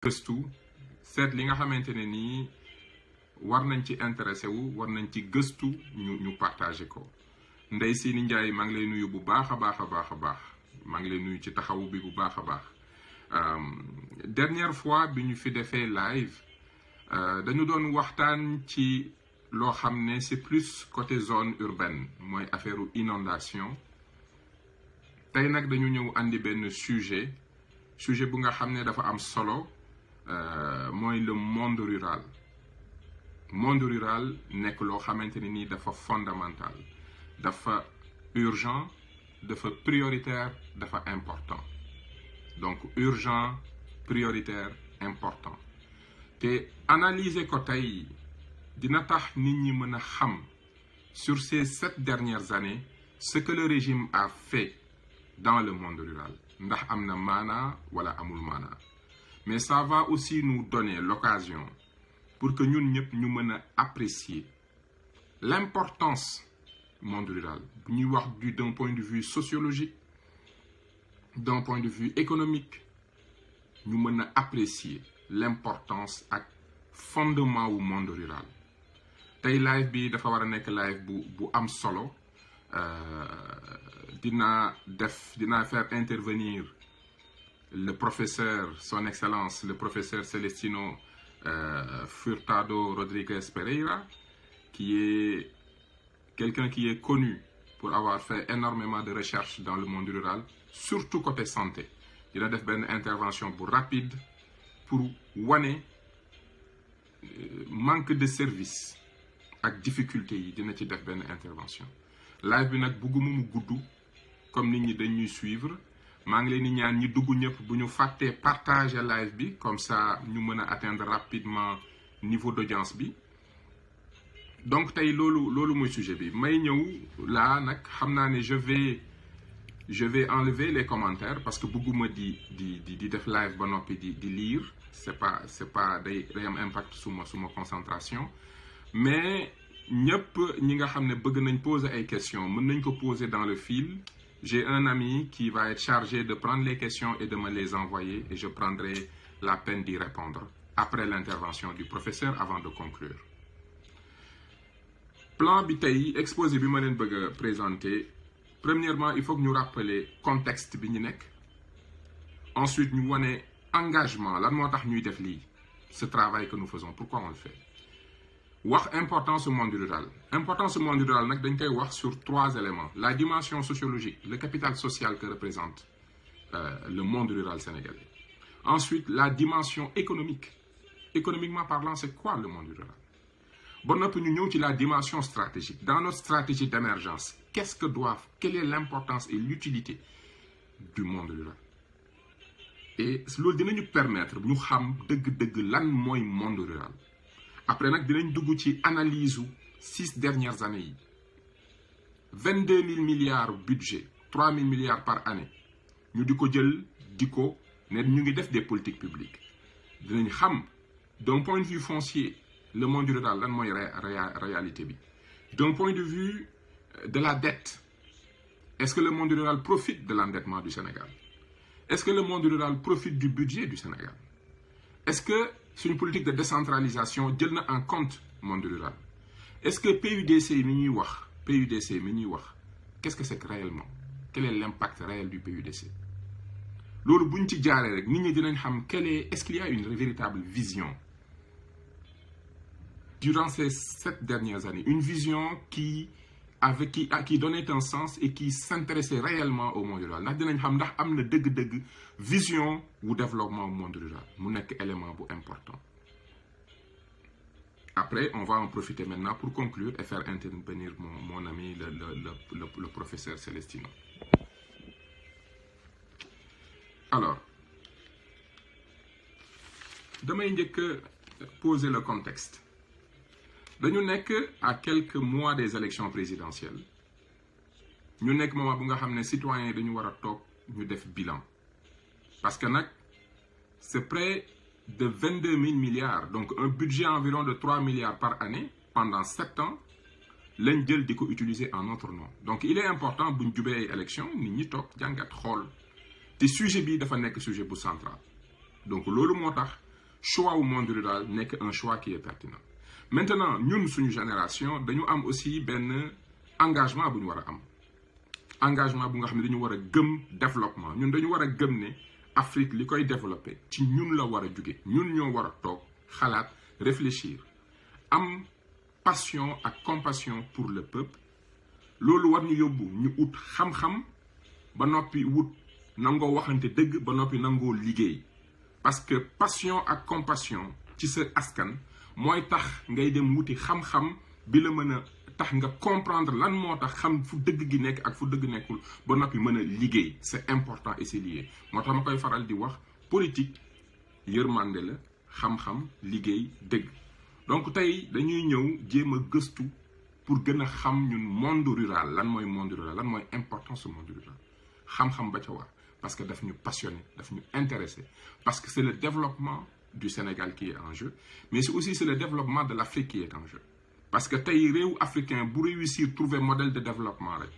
gëstu seet li nga xamante ne nii war nañ ci intéressé wu war nañ ci gëstu ñu partagé ko. Ndeye Sini Ndiaye maa ngi lay nuyu bu baax a baax maa ngi lay nuyu ci taxawu bi bu baax a baax. Dernière fois bi ñu fi defee live dañu doon waxtaan ci loo xam ne c'est plus côté zone urbaine mooy affaire inondation. tey nag dañu ñëw andi benn sujet bu nga xam ne dafa am solo mooy le monde rural. Monde rural nekk loo xamante ne nii dafa fondamental dafa urgent dafa prioritaire dafa important donc urgent prioritaire important te analyser ko tey dina tax nit ñi mën a xam sur ces 7 dernières années ce que le régime a fait dans le monde rural ndax am na maanaa wala amul maanaa mais ça va aussi nous donner l'occasion pour que ñun ñëpp ñu mën a apprécier l'importance monde rural bu ñuy wax d'un point de vue sociologique d'un point de vue économique ñu mën a apprécier l'importance ak fondement wu monde rural. tey live bi dafa war a nekk live bu am solo dinaa faire intervenir le professeur son excellence le professeur Celestino Furtado Rodriguez Pereira, qui est quelqu'un qui est connu pour avoir fait énormément de recherches dans le monde rural, surtout côté santé. Il a fait une intervention rapide pour wane manque de service ak difficulté yi dina ci def benn intervention. Live bi nag bugguma mu gudd comme nit ñi dañuy suivre. maa ngi leen di ñaan ñi dugg ñëpp bu ñu fàttee partager live bi comme ça ñu mën a atteindre rapidement niveau d'audience bi. donc tey loolu mooy sujet bi may ñëw laa nag xam naa ne je vais enlever les commentaires parce que bëgguma di def live ba noppi di lire c'est pas day am impact suma concentration mais ñëpp ñi nga xam ne bëgg nañ poser ay questions mën nañ ko poser dans le fil. J'ai un ami qui va être chargé de prendre les questions et de me les envoyer et je prendrai la peine d'y répondre après l'intervention du professeur avant de conclure. Plan bi tey exposé bi ma leen bëgg a présenter premièrement il faut que ñu rappeler contexte bi ñu nekk ensuite ñu wane engagement lan moo tax ñuy def lii ce travail que nous faisons pourquoi on le fait wax importance du monde rural nag dañ koy wax sur 3 éléments la dimension sociologique le capital social que représente le monde rural sénégalais. Ensuite la dimension économique économiquement parlant c'est quoi le monde rural ba noppi ñu ñëw ci la dimension stratégique dans notre stratégie d'émergence quelle est l'importance et l'utilité du monde rural et loolu dinañu permettre ñu xam dëgg-dëgg lan mooy monde rural. Après nag dinañ dugg ci analyse u 6 dernières années yi 22 000 milliards budget 3 000 milliards par année ñu di ko jël ne ñu ngi def des politiques publiques dinañ xam d'un point de vue foncier le monde rural lan mooy réalité bi d'un point de vue de la dette est-ce que le monde rural profite de l'endettement du Sénégal est-ce que le monde rural profite du budget du Sénégal est-ce que c'est une politique de décentralisation jël na en compte monde rural est-ce que PUDC mi ñuy wax qu'est-ce que c'est réellement quel est l'impact réel du PUDC loolu buñ ci jaaree rek nit ñi dinañ xam est-ce qu'il y a une véritable vision durant ces 7 dernières années une vision qui donnait un sens et qui s'intéressait réellement au monde rural ndax dinañ xam ndax am na dëgg-dëgg vision wu développement au monde rural mu nekk élément bu important. Après on va en profiter maintenant pour conclure et faire intervenir mon ami le professeur Celestino. Alors damay njëkk poser le contexte. dañu nekk à quelques mois des élections présidentielles ñu nekk moment bu nga xam ne citoyens yi dañu war a toog ñu def bilan parce que nag c'est près de 22 000 milliards donc un budget environ de 3 milliards par année pendant 7 ans lañ jël di ko utiliser en notre nom donc il est important buñ jubee ay élections nit ñi toog jàngat xool te sujet bi dafa nekk sujet bu central donc loolu moo tax choix au monde rural n'est qu'un choix qui est pertinent. Maintenant, nous, suñu génération, nous avons aussi un engagement bu ñu war a am engagement bu nga xam ne dañu war a gëm développement ñun dañu war a gëm ne Afrique li koy développé ci ñun la war a jóge ñun ñoo war a toog xalaat réfléchir am passion ak compassion pour le peuple loolu war ñu yóbbu ñu ut xam-xam ba noppi wut nangoo waxante dëgg ba noppi nangoo liggéey parce que passion ak compassion ci sa askan mooy tax ngay dem wuti xam-xam bi la mën a tax nga comprendre lan moo tax xam fu dëgg gi nekk ak fu dëgg nekkul ba noppi mën a liggéey c'est important et c'est lié moo tax ma koy faral di wax politique yërmande la xam-xam liggéey dëgg donc tey dañuy ñëw jéem a gëstu pour gën a xam ñun monde rural lan mooy monde rural lan mooy importance monde rural xam-xam ba ca war parce que daf ñu passionné daf ñu intéressé parce que c'est le développement du Sénégal qui est en jeu mais c'est le développement de l'Afrique qui est en jeu parce que tey réew africain bu réussir trouver modèle de développement rek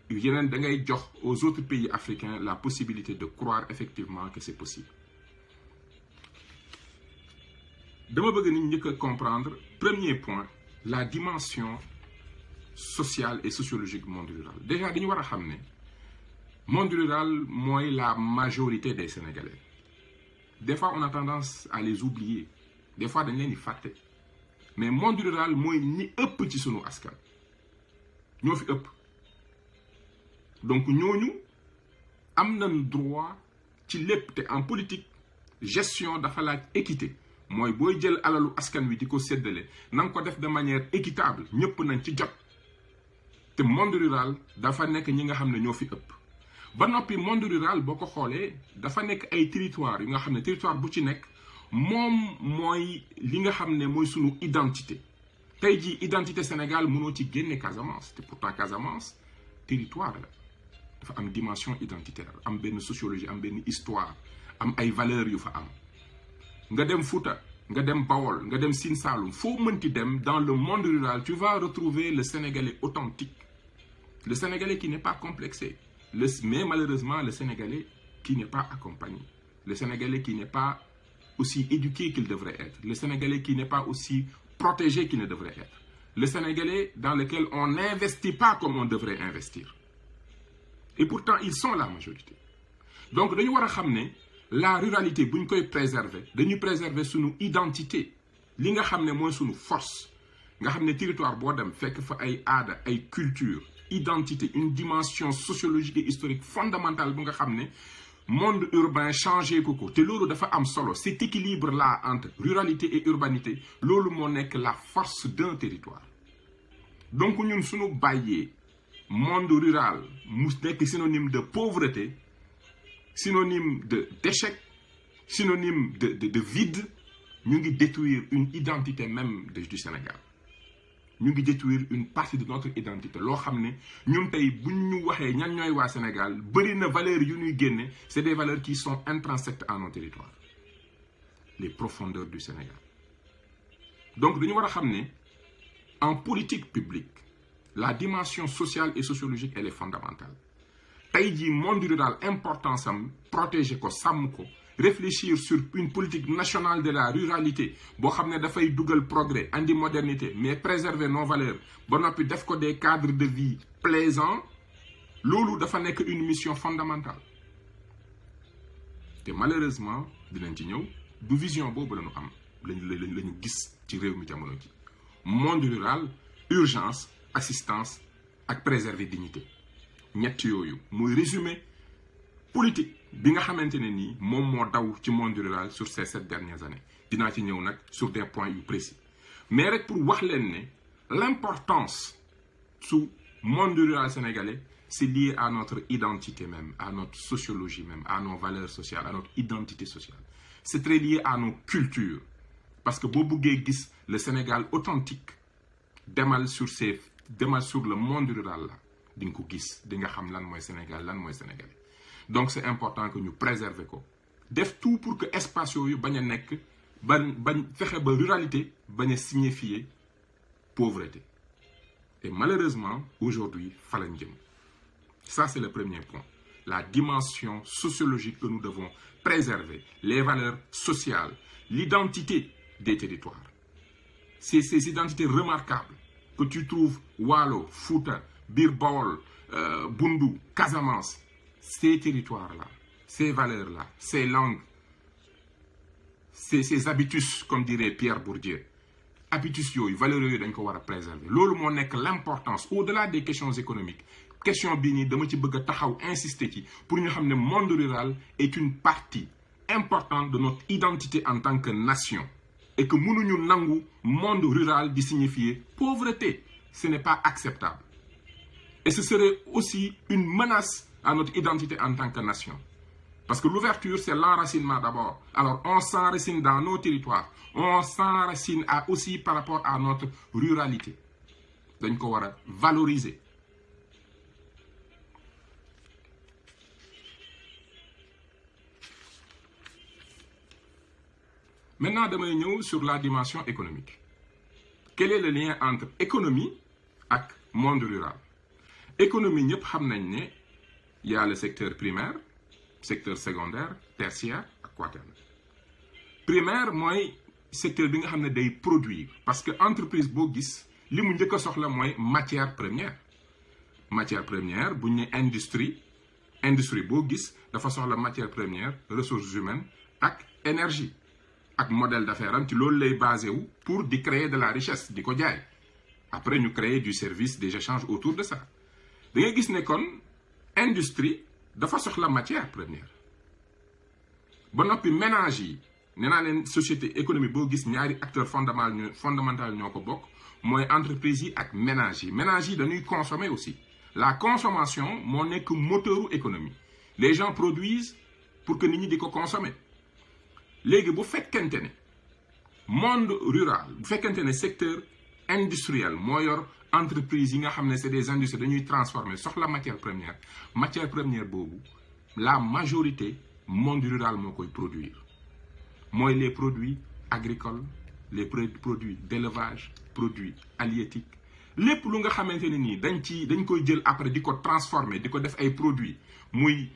yeneen da ngay jox aux autres pays africains la possibilité de croire effectivement que c'est possible dama bëgg nit njëkk a comprendre premier point la dimension sociale et sociologique du monde rural déjà dañu war a xam ne monde rural mooy la majorité des Sénégalais des fois on a tendance à les oublier des fois dañ leen di fàtte mais monde rural mooy ñi ëpp ci sunu askan ñoo fi ëpp donc ñooñu am nañ droit ci lépp te en politique gestion dafa laaj équité mooy booy jël alalu askan wi di ko séddale na nga ko def de manière équitable ñëpp nañ ci jot te monde rural dafa nekk ñi nga xam ne ñoo fi ëpp ba noppi monde rural boo ko xoolee dafa nekk ay territoire yu nga xam ne territoire bu ci nekk moom mooy li nga xam ne mooy sunu identité tey jii identité Sénégal mënoo ci génne Casamance te pourtant Casamance territoire la dafa am dimension identitaire am benn sociologie am benn histoire am ay valeurs yu fa am nga dem Fouta nga dem Bawol nga dem Sine Saloum foo mënti dem dans le monde rural tu vas retrouver le Sénégalais authentique le Sénégalais qui n'est pas complexé mais malheureusement le Sénégalais qui n'est pas accompagné le Sénégalais qui n'est pas aussi éduqué qu'il devrait être le Sénégalais qui n'est pas aussi protégé qu'il ne devrait être le Sénégalais dans lequel on n'investit pas comme on devrait investir et pourtant ils sont la majorité donc dañu war a xam ne la ruralité bu ñu koy préserver dañuy préserver sunu identité li nga xam ne mooy sunu force nga xam ne territoire boo dem fekk fa ay aada ay culture identité une dimension sociologique et historique fondamentale bu nga xam ne monde urbain changé ko te loolu dafa am solo cet équilibre là entre ruralité et urbanité loolu moo nekk la force d'un territoire donc ñun suñu bàyyee monde rural mu nekk synonyme de pauvreté synonyme de d'échec synonyme de vide ñu ngi détruire une identité même du Sénégal ñu ngi détruire une partie de notre identité loo xam ne ñun tey buñ ñu waxee ñan ñooy waa Sénégal bëri na valeurs yu ñuy génne c'est des valeurs qui sont intrinsèques à nos territoires les profondeurs du Sénégal donc dañu war a xam ne en politique publique la dimension sociale et sociologique elle est fondamentale tey jii monde rural importance am protéger ko sàmm ko réfléchir sur une politique nationale de la ruralité boo xam ne dafay dugal progrès andi modernité mais préserver nos valeurs ba noppi def ko des cadres de vie plaisants loolu dafa nekk une mission fondamentale te malheureusement dinañ ci ñëw du vision boobu la ñu am lañu gis ci réew mi jamono ji monde rural urgence assistance ak préserver dignité ñett yooyu muy résumé politique bi nga xamante ne nii moom moo daw ci monde rural sur ces 7 dernières années dinaa ci ñëw nag sur des points yu précis mais rek pour wax leen ne l'importance su monde rural sénégalais c'est lié à notre identité même à notre sociologie même à nos valeurs sociales à notre identité sociale c'est très lié à nos cultures parce que boo bëggee gis le Sénégal authentique demal sur le monde rural la di nga ko gis di nga xam lan mooy Sénégal lan mooy sénégalais donc c'est important que ñu préserver ko def tout pour que espace yooyu bañ a nekk bañ fexe ba ruralité bañ a signifier pauvreté et malheureusement aujourd'hui fa lañ jëm ça c'est le premier point la dimension sociologique que nous devons préserver les valeurs sociales, l'identité des territoires. C'est ces identités remarquables que tu trouves Waalo, Fouta, Bir Baol, Bundu, Casamance. Ces territoires-là, ces valeurs-là, ces langues, ces habitus, comme dirait Pierre Bourdieu. Habitus yooyu, valeurs yooyu dañ ko war a préserver. Loolu moo nekk l'importance au-delà des questions économiques. Question bii nii dama ci bëgg a taxaw insister ci pour ñu xam ne monde rural est une partie importante de notre identité en tant que nation. Et que mënuñu nangu monde rural di signifier pauvreté. Ce n'est pas acceptable. Et ce serait aussi une menace à notre identité en tant que nation. Parce que l'ouverture, c'est l'enracinement d'abord. Alors, on s'enracine dans nos territoires. On s'enracine aussi par rapport à notre ruralité. dañ ko war a valoriser. Maintenant, damay ñëw sur la dimension économique. Quel est le lien entre économie et monde rural? Économie, ñëpp xam nañ ne y a le secteur primaire, secteur secondaire, tertiaire et quaternaire. Primaire mooy secteur bi nga xam ne day produire parce que entreprise boo gis li mu njëkk a soxla mooy matière première. Matière première bu ñu ne industrie boo gis dafa soxla matière première, ressources humaines ak énergie. Ak modèle d'affaires am ci loolu lay basé wu pour di créer de la richesse di ko jaay. Après ñu créer du service des échanges autour de ça. Da ngay gis ne kon industrie dafa soxla matière première. Ba noppi ménage yi nee naa leen société économie boo gis ñaari acteurs fondamental ñoo ko bokk mooy entreprise yi ak ménage yi. Ménage yi dañuy consommer aussi. La consommation moo nekk moteuru économie. Les gens produisent pour que nit ñi di ko consommer. Léegi bu fekkente ne monde rural bu fekkente ne secteur industriel moo yor entreprise yi nga xam ne c'est des industries dañuy transformer soxla matière première boobu la majorité monde rural moo koy produire mooy les produits agricoles les produits d'élevage produits halieutiques lépp lu nga xamante ne nii dañ koy jël après di ko transformer di ko def ay produits muy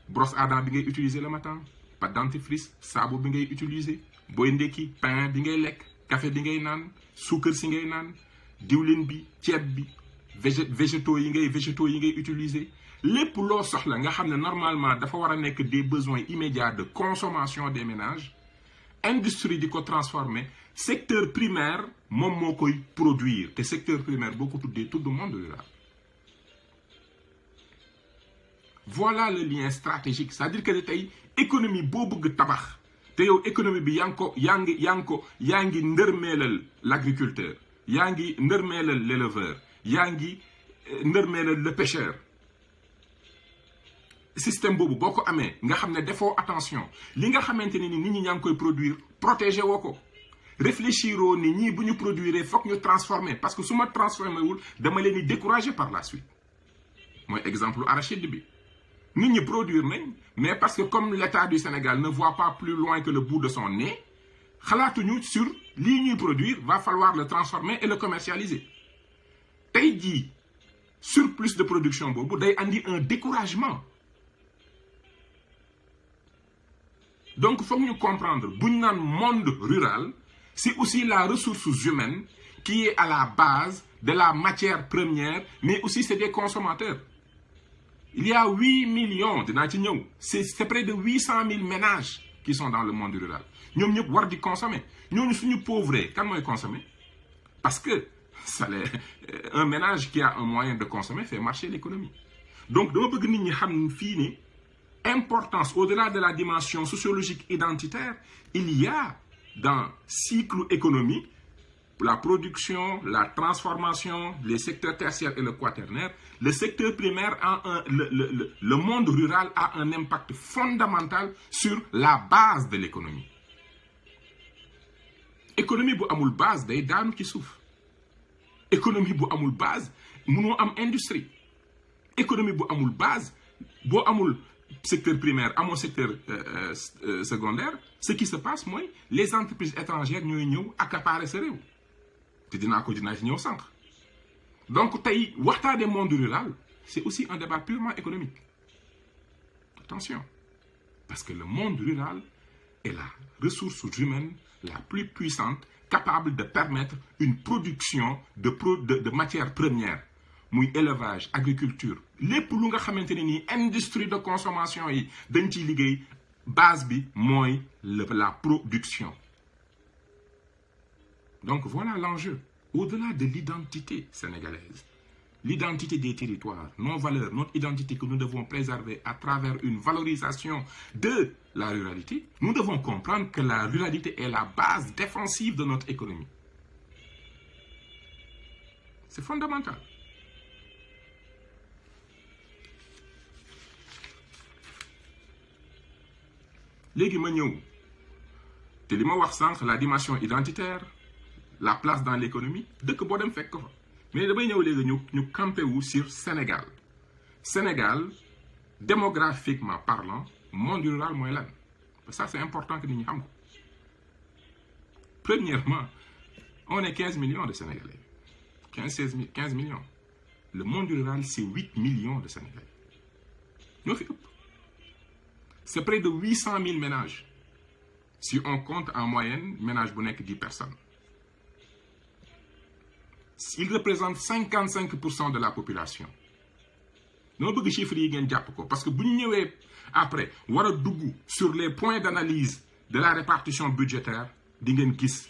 brosse à dents bi ngay utiliser le matin pâte dentifrice saabu bi ngay utiliser booy ndekki pain bi ngay lekk café bi ngay naan suukar si ngay naan diwlin bi ceeb bi végétaux yi ngay utiliser lépp loo soxla nga xam ne normalement dafa war a nekk des besoins immédiats de consommation des ménages industrie di ko transformer secteur primaire moom moo koy produire te secteur primaire boo ko tuddee tudd monde rural. Voilà le lien stratégique c'est-à-dire que tey économie boo bëgg tabax te yow économie bi yaa ngi ndërmeelal l'agriculteur yaa ngi ndërmeelal l'éleveur yaa ngi ndërmeelal le pêcheur système boobu boo ko amee nga xam ne defoo attention li nga xamante ni nit ñi ñaa ngi koy produire protéger woo ko réfléchiroo ni ñii bu ñu produire foog ñu transformer parce que su ma transformé wul dama leen di décourager par la suite mooy exemple arachide bi. Nit ñi produire nañ mais parce que comme l'État du Sénégal ne voit pas plus loin que le bout de son nez xalaatuñu sur lii ñuy produire va falloir le transformer et le commercialiser tey jii surplus de production boobu day andi un découragement donc foog ñu comprendre buñ naan monde rural c'est aussi la ressource humaine qui est à la base de la matière première mais aussi c'est des consommateurs. Il y a 8 millions, c'est près de 800 000 ménages qui sont dans le monde rural. Nous devons consommer. Nous sommes pauvres. Quand nous consommer? Parce que un ménage qui a un moyen de consommer fait marcher l'économie. Donc, nous devons savoir importance, au-delà de la dimension sociologique identitaire, il y a dans le cycle économique la production, la transformation, les secteurs tertiaires et le quaternaire, le secteur primaire le monde rural a un impact fondamental sur la base de l'économie. Économie bu amul base day daanu ci suuf. Économie bu amul base mënoo am industrie. Économie bu amul base boo amul secteur primaire amoo secteur secondaire ce qui se passe mooy les entreprises étrangères ñooy ñëw accaparer sa réew. dinaa ci ñëw sànq donc tey waxtaane monde rural c'est aussi un débat purement économique attention Parce que le monde rural est la ressource humaine la plus puissante, capable de permettre une production de matières premières. Muy élevage, agriculture, lépp lu nga xamante ne nii industrie de consommation yi dañ ciy liggéey base bi mooy la production. Donc voilà l'enjeu. Au-delà de l'identité sénégalaise, l'identité des territoires, nos valeurs, notre identité que nous devons préserver à travers une valorisation de la ruralité, nous devons comprendre que la ruralité est la base défensive de notre économie. C'est fondamental. Léegi ma ñëw te li ma wax sànq la dimension identitaire, la place dans l'économie dëkk boo dem fekk ko fa mais damay ñëw léegi ñu campé wu sur Sénégal. Sénégal démographiquement parlant monde rural mooy lan ça c'est important que nit ñi xam ko. Premièrement, on est 15 millions de Sénégalais, 15 millions. Le monde rural c'est 8 millions de Sénégalais ñoo fi ëpp. C'est près de 800 000 ménages. Si on compte en moyenne, ménage bu nekk 10 personnes. Il représente 55% de la population. Nous bëgg chiffres yi ngeen jàpp ko parce que bu ñu ñëwee après war a dugg sur les points d'analyse de la répartition budgétaire di ngeen gis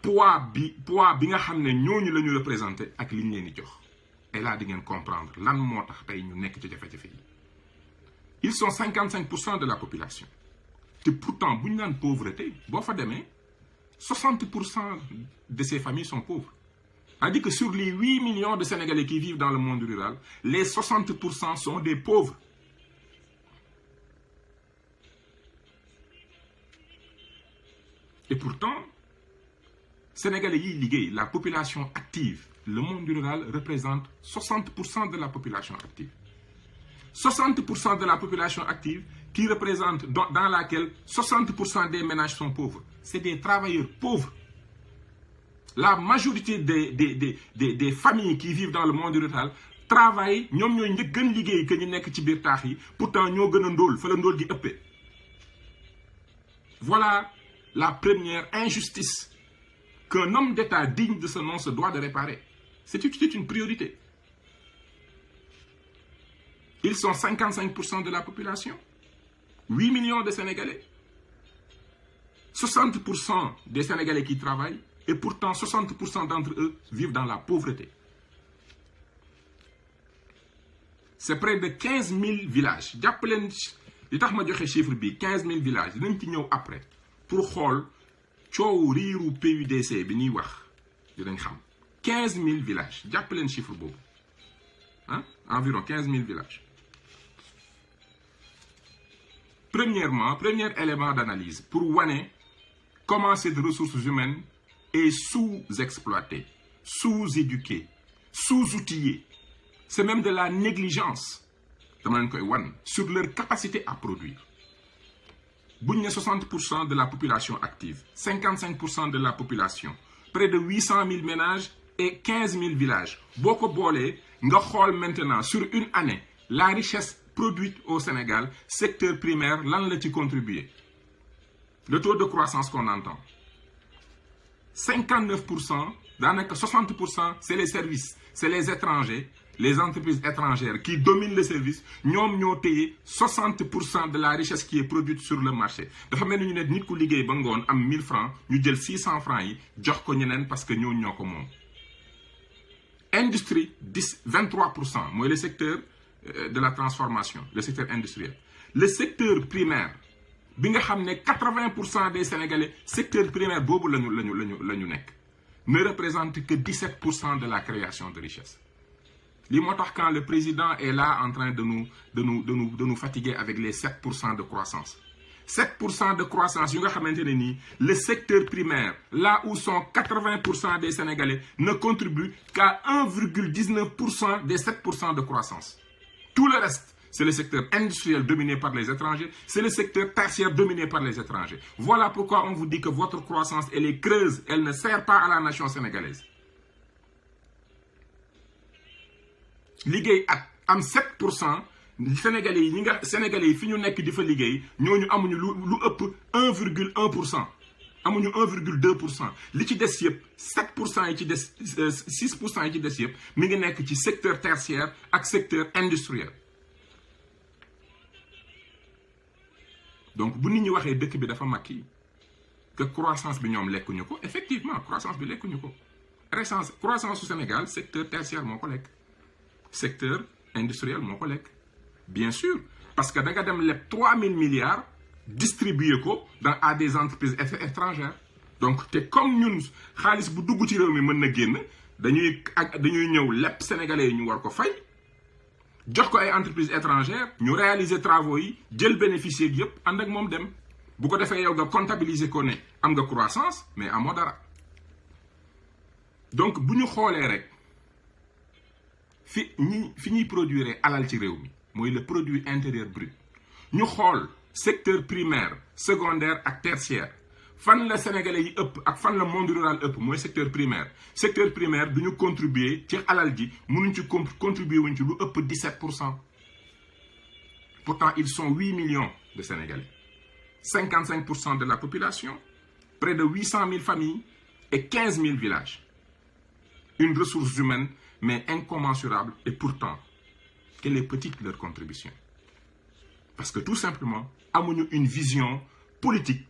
poids bi nga xam ne ñooñu la ñu représenté ak li ñu leen di jox. Et là di ngeen comprendre lan moo tax tey ñu nekk ci jafe-jafe yi. Ils sont 55% de la population. Et pourtant, si on a une pauvreté, 60% de ces familles sont pauvres. C'est-à-dire que sur les 8 millions de Sénégalais qui vivent dans le monde rural, les 60% sont des pauvres. Et pourtant, Sénégalais yi liggéey, la population active, le monde rural représente 60% de la population active. 60% de la population active qui représente, dans laquelle 60% des ménages sont pauvres. C'est des travailleurs pauvres. La majorité des familles qui vivent dans le monde rural travaillent, ñoom ñooy njëkk gën liggéey que ñu nekk ci biir taax yi, pourtant ñoo gën a ndóol fa la ndóol gi ëppee. Voilà la première injustice qu'un homme d'État digne de ce nom se doit de réparer. C'est une priorité. Ils sont 55% de la population, 8 millions de Sénégalais, 60% des Sénégalais qui travaillent, et pourtant 60% d'entre eux vivent dans la pauvreté. C'est près de 15 000 villages. jàpp leen li tax ma joxe chiffre bi 15 000 villages dinañ ci ñëw après pour xool coow riiru PUDC bi ñuy wax dinañ xam 15 000 villages jàpp leen chiffre boobu ah environ 15 000 villages. Premièrement, premier élément d'analyse pour wane comment cette ressource humaine est sous-exploitée, sous-éduquée, sous-outillée. C'est même de la négligence sur leur capacité à produire. Bu ñu ne 60% de la population active, 55% de la population, près de 800 000 ménages et 15 000 villages. Boo ko boolee nga xool maintenant sur une année la richesse produite au Sénégal, secteur primaire, lan la ci contribuer. Le taux de croissance qu'on entend. 59%, daanaka 60%, c'est les services, c'est les étrangers, les entreprises étrangères qui dominent le service. Ñoom ñoo téye 60% de la richesse qui est produite sur le marché. Dafa mel ni ñu ne nit ku liggéey ba ngoon am 1000 francs ñu jël 600 francs yi jox ko ñeneen parce que ñoo ko moom. Industrie 23%, mooy le secteur de la transformation, le secteur industriel. Le secteur primaire bi nga xam ne 80% des Sénégalais secteur primaire boobu la ñu nekk ne représente que 17% de la création de richesse. Li moo tax quand le président est là en train de nous fatiguer avec les 7% de croissance. 7% de croissance yu nga xamante ne nii le secteur primaire là où sont 80% des Sénégalais ne contribuent qu'à 1,19% des 7% de croissance. Tout le reste, c'est le secteur industriel dominé par les étrangers, c'est le secteur tertiaire dominé par les étrangers. Voilà pourquoi on vous dit que votre croissance, elle est creuse, elle ne sert pas à la nation sénégalaise. Liggéey at am 7%, Sénégalais yi Sénégalais yi fi ñu nekk di fa liggéey ñooñu amuñu lu ëpp 1,1%. amuñu 1,2%. li ci des yëpp 7% yi ci des 6% yi ci des yëpp mi ngi nekk ci secteur tertiaire ak secteur industriel. donc bu nit ñi waxee dëkk bi dafa makki que croissance bi ñoom lekkuñu ko effectivement croissance bi lekkuñu ko. croissance su Sénégal secteur tertiaire moo ko lekk secteur industriel moo ko lekk bien sûr parce que da nga dem leb 3000 milliards distribuer ko à des entreprises étrangères. donc te comme ñun xaalis bu dugg ci réew mi mën na génn dañuy ñëw leb sénégalais yi ñu war ko fay jox ko ay entreprises étrangères ñu réaliser travaux yi jël bénéficier gi yëpp ànd ak moom dem bu ko defee yow nga comptabiliser ko ne am nga croissance mais amoo dara. donc bu ñu xoolee rek fi ñuy produire alal ci réew mi mooy le produit intérieur brut ñu xool secteur primaire secondaire ak tertiaire fan la sénégalais yi ëpp ak fan la monde rural ëpp mooy secteur primaire du ñu contribuer ci alal ji mënuñ ci contribuer wuñ ci lu ëpp 17%. pourtant ils sont 8 millions de sénégalais 55% de la population près de 800 000 familles et 15 000 villages. Une ressource humaine, mais incommensurable, et pourtant, quelle est petite leur contribution. Parce que tout simplement, amuñu une vision politique.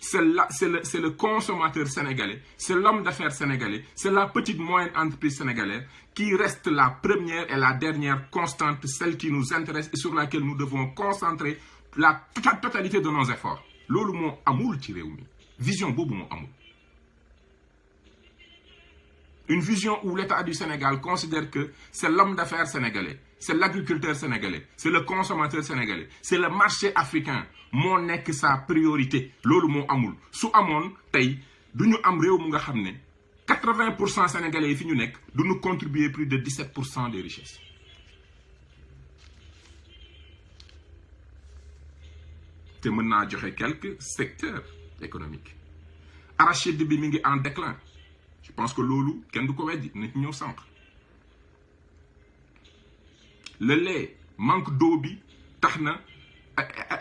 C'est le consommateur sénégalais, c'est l'homme d'affaires sénégalais, c'est la petite moyenne entreprise sénégalaise qui reste la première et la dernière constante, celle qui nous intéresse et sur laquelle nous devons concentrer la totalité de nos efforts. Lolu mo amul ci réew mi. Vision bobu mo amul. Une vision où l'État du Sénégal considère que c'est l'homme d'affaires sénégalais, c'est l'agriculteur sénégalais, c'est le consommateur sénégalais, c'est le marché africain. Moo nekk sa priorité. Loolu moo amul. Su amoon tey du ñu am réew mu nga xam ne 80% sénégalais yi fi ñu nekk du ñu contribuer plus de 17% des richesses. te mën naa joxe quelques secteurs économiques. Arachide bi mi ngi en déclin. Je pense que loolu kenn du ko weddi nit ñëw sànq. Le lait manque d'eau bi tax na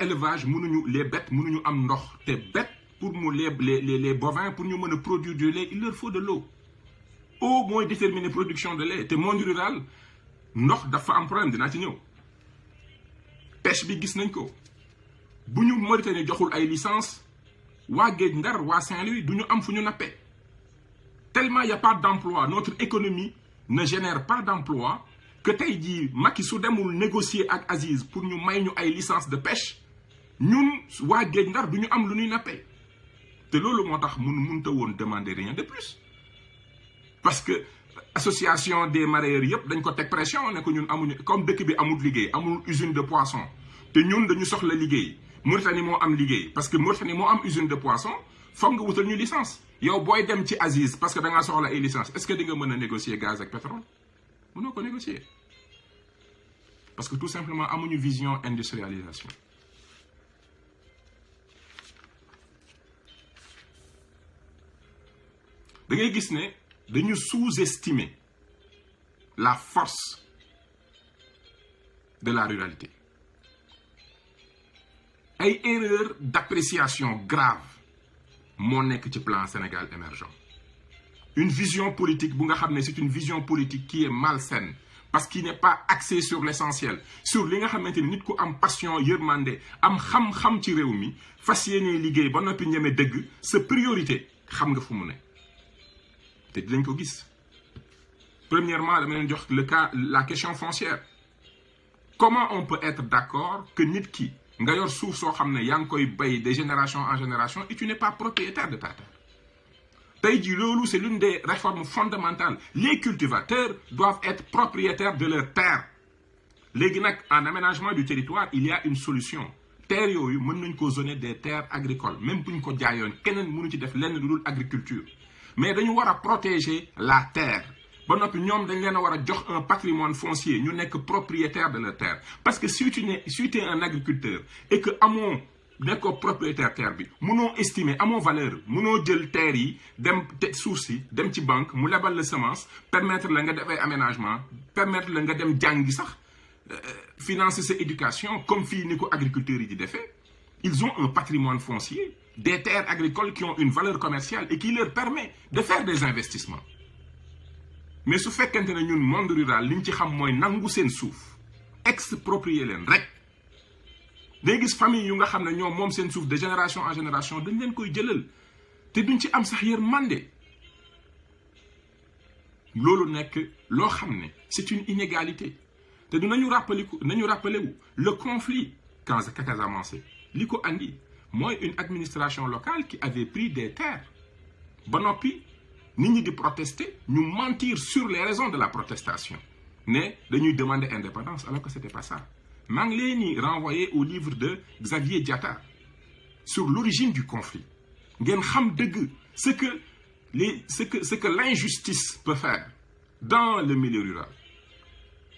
élevage les bêtes mënuñu am ndox te bêtes pour les bovins pour ñu mën a produire du lait il leur faut de l'eau. Eau mooy déterminer production de lait te monde rural ndox dafa am problème dinaa ci ñëw. Pêche bi gis nañ ko bu ñu Mauritanie joxul ay licence waa Géej Ndar waa Saint-Louis du ñu am fu ñu nappee. Tellement il n'y a pas d'emploi, notre économie ne génère pas d'emploi que tey jii Macky su demul négocier ak Aziz pour ñu may ñu ay licence de pêche ñun waa Géej Ndar du ñu am lu ñuy nappee te loolu moo tax mënta woon demander rien de plus parce que association des mareyeurs yëpp dañ ko teg pression ne ko ñun amuñu comme dëkk bi amul liggéey amul usine de poisson te ñun dañu soxla liggéey Mauritanie moo am liggéey parce que Mauritanie moo am usine de poisson foog nga wutal ñu licence. yow booy dem ci Aziz parce que da ngaa soxla ay licence est-ce que di nga mën a négocier gaz ak pétrole mënoo ko négocier parce que tout simplement amuñu vision industrialisation. da ngay gis ne dañu sous-estimer la force de la ruralité. ay erreurs d'appréciation grave moo nekk ci plan Sénégal émergent. Une vision politique bu nga xam ne c'est une vision politique qui est malsaine parce qu'il n'est pas axé sur l'essentiel sur li nga xamante ni nit ku am passion yërmande am xam-xam ci réew mi fas yéene liggéey ba noppi ñeme dëgg sa priorité xam nga fu mu ne te dinañ ko gis. Premièrement dama leen jox la question foncière. Comment on peut être d'accord que nit ki nga yor suuf soo xam ne yaa ngi koy bay de génération en génération et tu n'es pas propriétaire de ta terre. tey jii loolu c'est l'une des réformes fondamentales. Les cultivateurs doivent être propriétaires de leur terre. léegi nag en aménagement du territoire il y a une solution. terre yooyu mën nañ ko zoner des terres agricoles même bu ñu ko jaayoon keneen mënu ci def lenn lu dul agriculture mais dañu war a protéger la terre. ba noppi ñoom dañ leen a war a jox un patrimoine foncier ñu nekk propriétaire de leur terre parce que si tu es un agriculteur et que amoo nekkoo propriétaire terre bi mënoo estimer amoo valeur mënoo jël terre yi dem te suuf si dem ci banque mu lebal la semence permettre la nga def ay aménagement permettre la nga dem jàngi sax financer sa éducation comme fii ni ko agriculteurs yi di defee. Ils ont un patrimoine foncier, des terres agricoles qui ont une valeur commerciale et qui leur permet de faire des investissements. Mais su fekkente ne ñun monde rural li ñu ci xam mooy nangu seen suuf exproprier leen rek day gis famille yu nga xam ne ñoom moom seen suuf de génération en génération dañ leen koy jëlal te duñ ci am sax yërmande. Loolu nekk loo xam ne c'est une inégalité te du nañu rappelé wu le conflit Casamance li ko andi mooy une administration locale qui avait pris des terres ba noppi nit ñi di protester ñu mentir sur les raisons de la protestation ne dañuy demander indépendance alors que c'était pas ça. maa ngi leen di renvoyer au livre de Xavier Diatta sur l'origine du conflit ngeen xam dëgg ce que l'injustice peut faire dans le milieu rural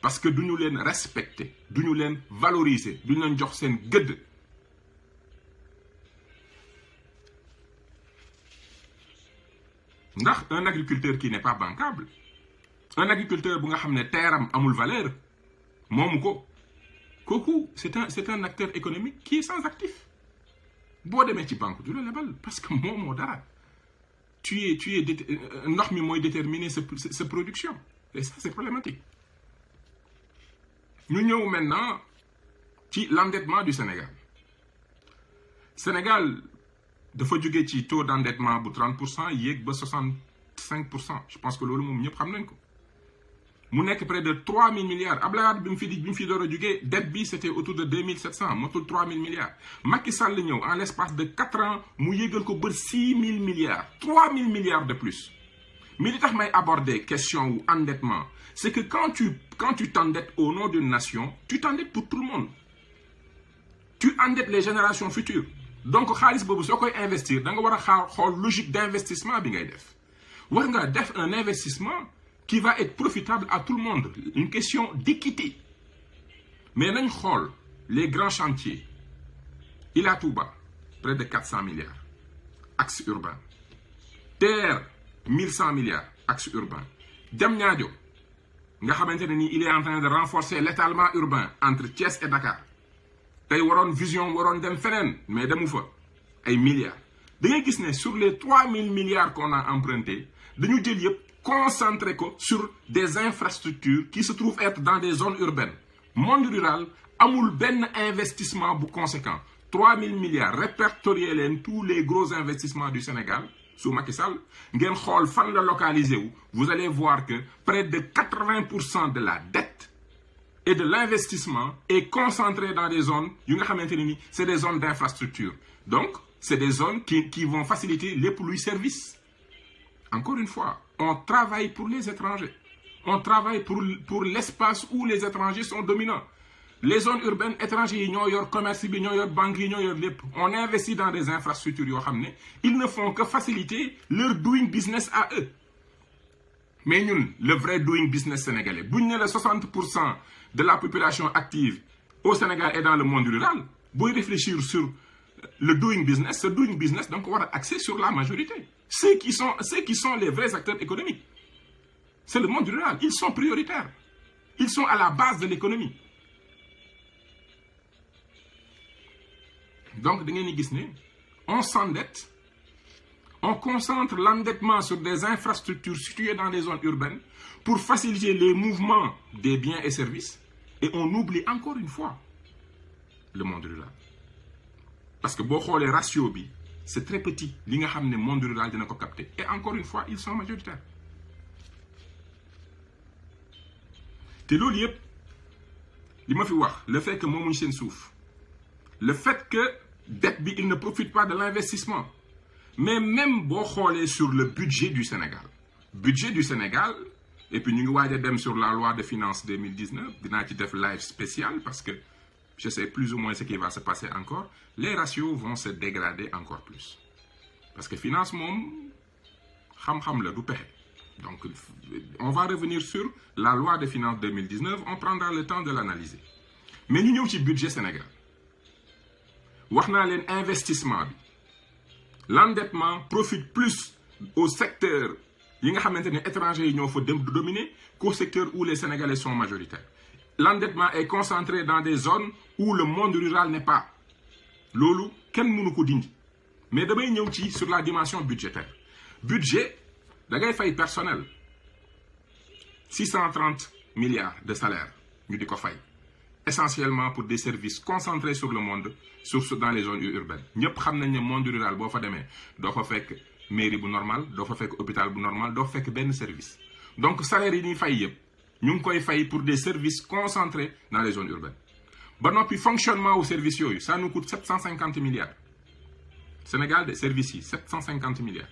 parce que duñu leen respecter duñu leen valoriser duñu leen jox seen gëdd. ndax un agriculteur qui n'est pas bancable un agriculteur bu nga xam ne terram amul valeur moomu ko kooku c'est un acteur économique qui est sans actif boo demee ci banque du la lebal parce que moomoo dara tu es ndox mi mooy déterminer sa production et ça c'est problématique. ñu ñëw maintenant ci l'endettement du Sénégal dafa jóge ci taux d'endettement bu 30% yéeg ba 65%. Je pense que loolu moom ñëpp xam nañ ko mu nekk près de 3000 milliards Abdoulaye Wade bi mu fi door a jógee dette bi c'était autour de 2700 motul 3000 milliards Macky Sall ñëw en l'espace de 4 ans mu yéegal ko ba 6000 milliards 3000 milliards de plus. Mais li tax may aborder question wu endettement c'est que quand tu t'endettes au nom d'une nation tu t'endettes pour tout le monde tu endettes les générations futures. Donc xaalis boobu soo koy investir da nga war a xool logique d'investissement bi ngay def war nga def un investissement qui va être profitable à tout le monde une question d'équité. Mais nañ xool les grands chantiers Ila Touba près de 400 milliards axe urbain TER 1100 milliards axe urbain Diamniadio nga xamante ne nii il est en train de renforcer l'étalement urbain entre Thiès et Dakar. tey waroon vision waroon dem feneen mais demu fa ay milliards da ngay gis ne sur les 3000 milliards qu'on a emprunté dañu jël yëpp concentré ko sur des infrastructures qui se trouvent être dans des zones urbaines. Monde rural amul benn investissement bu conséquent 3000 milliards répertorier leen tous les gros investissements du Sénégal sous Macky Sall ngeen xool fan la localisé wu vous allez voir que près de 80% de la dette et de l'investissement est concentré dans des zones yu nga xamante ne ni c'est des zones d'infrastructure. Donc c'est des zones qui vont faciliter lépp luy service. Encore une fois, on travaille pour les étrangers. On travaille pour l'espace où les étrangers sont dominants. Les zones urbaines étrangers yi ñoo yor commerce bi ñoo yor banque yi ñoo yor lépp. On investit dans des infrastructures yoo xam ne ils ne font que faciliter leur doing business à eux. Mais ñun le vrai doing business sénégalais buñ ne la 60% de la population active au Sénégal et dans le monde rural booy réfléchir sur le doing business, ce doing business donc war a axer sur la majorité. Ceux qui sont les vrais acteurs économiques. C'est le monde rural. Ils sont prioritaires. Ils sont à la base de l'économie. Donc da ngeen di gis ne on s'endette. On concentre l'endettement sur des infrastructures situées dans des zones urbaines pour faciliter les mouvements des biens et services. Et on oublie encore une fois le monde rural. Parce que boo xoolee ratio bi c'est très petit li nga xam ne monde rural dina ko capter. Et encore une fois, ils sont majoritaires. te loolu yëpp li ma fi wax le fait que moomuñ seen suuf le fait que dette bi il ne profite pas de l'investissement. Mais même boo xoolee sur le budget du Sénégal et puis ñu ngi waaj a dem sur la loi de finances 2019 dinaa ci def live spécial parce que je sais plus ou moins ce qui va se passer encore. Les ratios vont se dégrader encore plus parce que finance moom xam-xam la du pexe. Donc on va revenir sur la loi de finances 2019, on prendra le temps de l'analyser. Mais ñu ñëw ci budget Sénégal wax naa leen investissement bi. L'endettement profite plus au secteur yi nga xamante ne étrangers yi ñoo fa dem du dominer qu'au secteur où les Sénégalais sont majoritaires. l'endettement est concentré dans des zones où le monde rural n'est pas. Loolu kenn mënu ko dindi. Mais damay ñëw ci sur la dimension budgétaire. Budget da ngay fay personnel 630 milliards de salaires ñu di ko fay. Essentiellement pour des services concentrés sur le monde, sauf dans les zones urbaines. Ñëpp xam nañ ne monde rural boo fa demee doo fa fekk mairie bu normal doo fa fekk hôpital bu normal doo fa fekk benn service. Donc salaire yi ñuy fay yëpp ñu ngi koy fay pour des services concentrés dans les zones urbaines. Ba noppi fonctionnement au service yooyu ça nous coûte 750 milliards. Sénégal de services yi 750 milliards.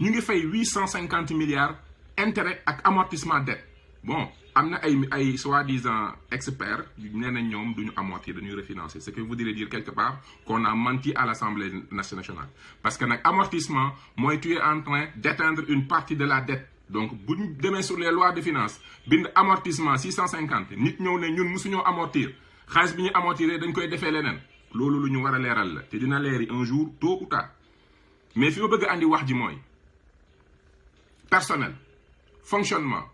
Ñu ngi fay 850 milliards intérêt ak amortissement dette. Bon, am na ay soi-disant experts nee na ñoom duñu amortir dañuy refinancer, ce qui voudrait dire quelque part qu'on a menti à l'Assemblée nationale. Parce que nag amortissement mooy tu es en train d'éteindre une partie de la dette. Donc bu ñu demee sur les lois de finances bind amortissement 650 nit ñëw ne ñun mësuñoo amortir xaalis bi ñu amortiré dañ koy defee leneen loolu lu ñu war a leeral la te dina leeri un jour tôt ou tard. Mais fi ma bëgg a andi wax ji mooy personnel fonctionnement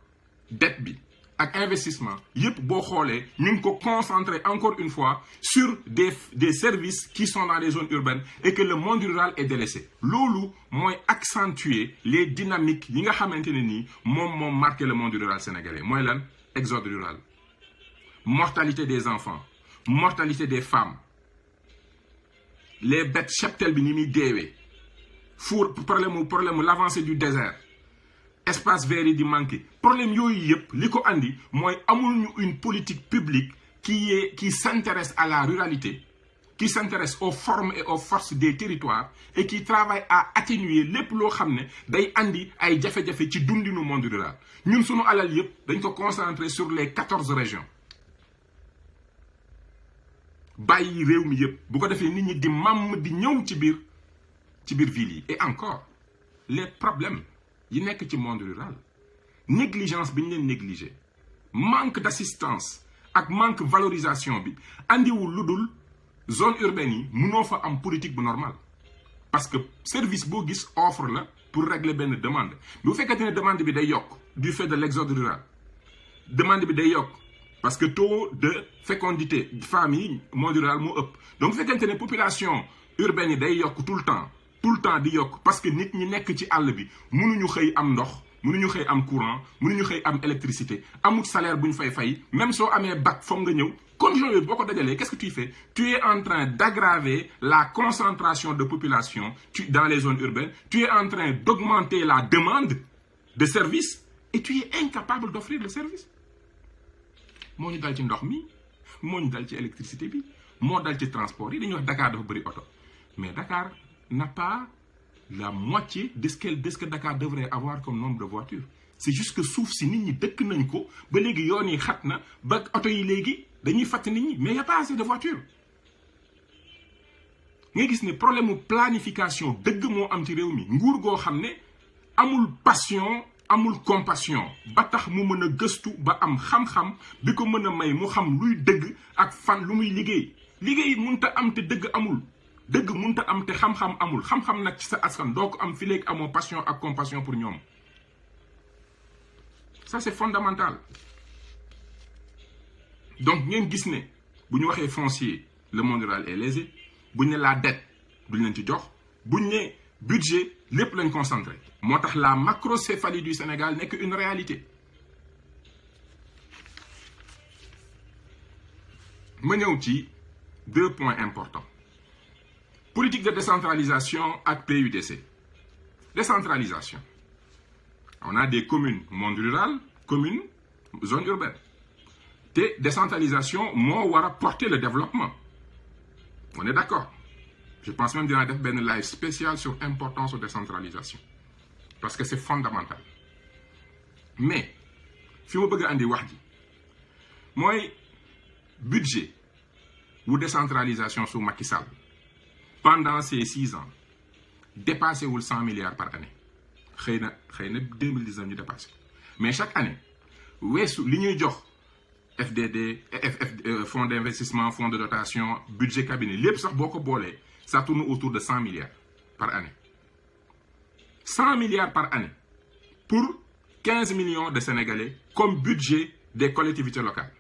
dette bi ak investissement yëpp boo xoolee ñu ngi ko concentrer encore une fois sur des services qui sont dans les zones urbaines et que le monde rural est délaissé. Loolu mooy accentuer les dynamiques yi nga xamante ne nii moom marqué le monde rural sénégalais mooy lan exode rural, mortalité des enfants, mortalité des femmes, les bêtes cheptel bi ni muy deewee problème l'avancée du désert. Espace vert yi di manqué problème yooyu yëpp li ko andi mooy amul ñu une politique publique qui s'intéresse à la ruralité, qui s'intéresse aux formes et aux forces des territoires et qui travaille à atténuer lépp loo xam ne day andi ay jafe-jafe ci dundinu monde rural. Ñun sunu alal yëpp dañ ko concentrer sur les 14 régions bàyyi réew mi yëpp bu ko defee nit ñi di màmm di ñëw ci biir ville yi. Et encore les problèmes yi nekk ci monde rural négligence bi ñu leen négligé manque d'assistance ak manque valorisation bi andiwul lu dul zone urbaine yi mënoo fa am politique bu normal parce que service boo gis offre la pour régler benn demande bu fekkente ne demande bi day yokk du fait de l'exode rural demande bi day yokk parce que taux de fécondité femmes yi monde rural moo ëpp donc bu fekkente ne population urbaine yi day yokk tout le temps di yokk parce que nit ñi nekk ci àll bi mënuñu xëy am ndox mënuñu xëy am courant mënuñu xëy am électricité amul salaire bu ñu fay même soo amee bac foog nga ñëw condition yooyu boo ko dajalee qu'est-ce que tu fais? Tu es en train d'aggraver la concentration de population dans les zones urbaines, tu es en train d'augmenter la demande de services et tu es incapable d'offrir le service. Moo ñu dal ci ndox mi moo ñu dal ci électricité bi moo dal ci transport yi dañuy wax Dakar dafa bëri oto mais Dakar n'a pas la moitié de ce que Dakar devrait avoir comme nombre de voitures. C'est juste que suuf si nit ñi dëkk nañ ko ba léegi yoon yi xat na ba oto yi léegi dañuy fàtt nit ñi mais y a pas assez de voitures. nga gis ne problème mu planification dëgg moo am ci réew mi nguur goo xam ne amul passion amul compassion ba tax mu mën a gëstu ba am xam-xam bi ko mën a may mu xam luy dëgg ak fan lu muy liggéey mënta am te dëgg amul. dëgg mënta am te xam-xam amul xam-xam nag ci sa askan doo ko am fi léegi amoo passion ak compassion pour ñoom ça c'est fondamental. Donc ngeen gis ne bu ñu waxee foncier le monde rural est lésé bu ñu ne la dette duñ leen ci jox bu ñu ne budget lépp lañ concentré moo tax la macrocéphalie du Sénégal nekk une réalité. ma ñëw ci 2 points importants. Politique de décentralisation ak PUDC. Décentralisation. On a des communes, monde rural, communes, zone urbaine. Et décentralisation, moo war a porter le développement. On est d'accord. Je pense même dinaa def benn live spécial sur l'importance de décentralisation. Parce que c'est fondamental. Mais, fi ma bëgg a andi wax ji mooy budget ou décentralisation sous Macky Sall. Pendant ces 6 ans dépassé wul 100 milliards par année xëy na 2019 ñu dépassé mais chaque année weesu li ñuy jox FDD fonds d'investissement fonds de dotation budget cabinet lépp sax boo ko boolee ça tourne autour de 100 milliards par année 100 milliards par année pour 15 millions de Sénégalais comme budget des collectivités locales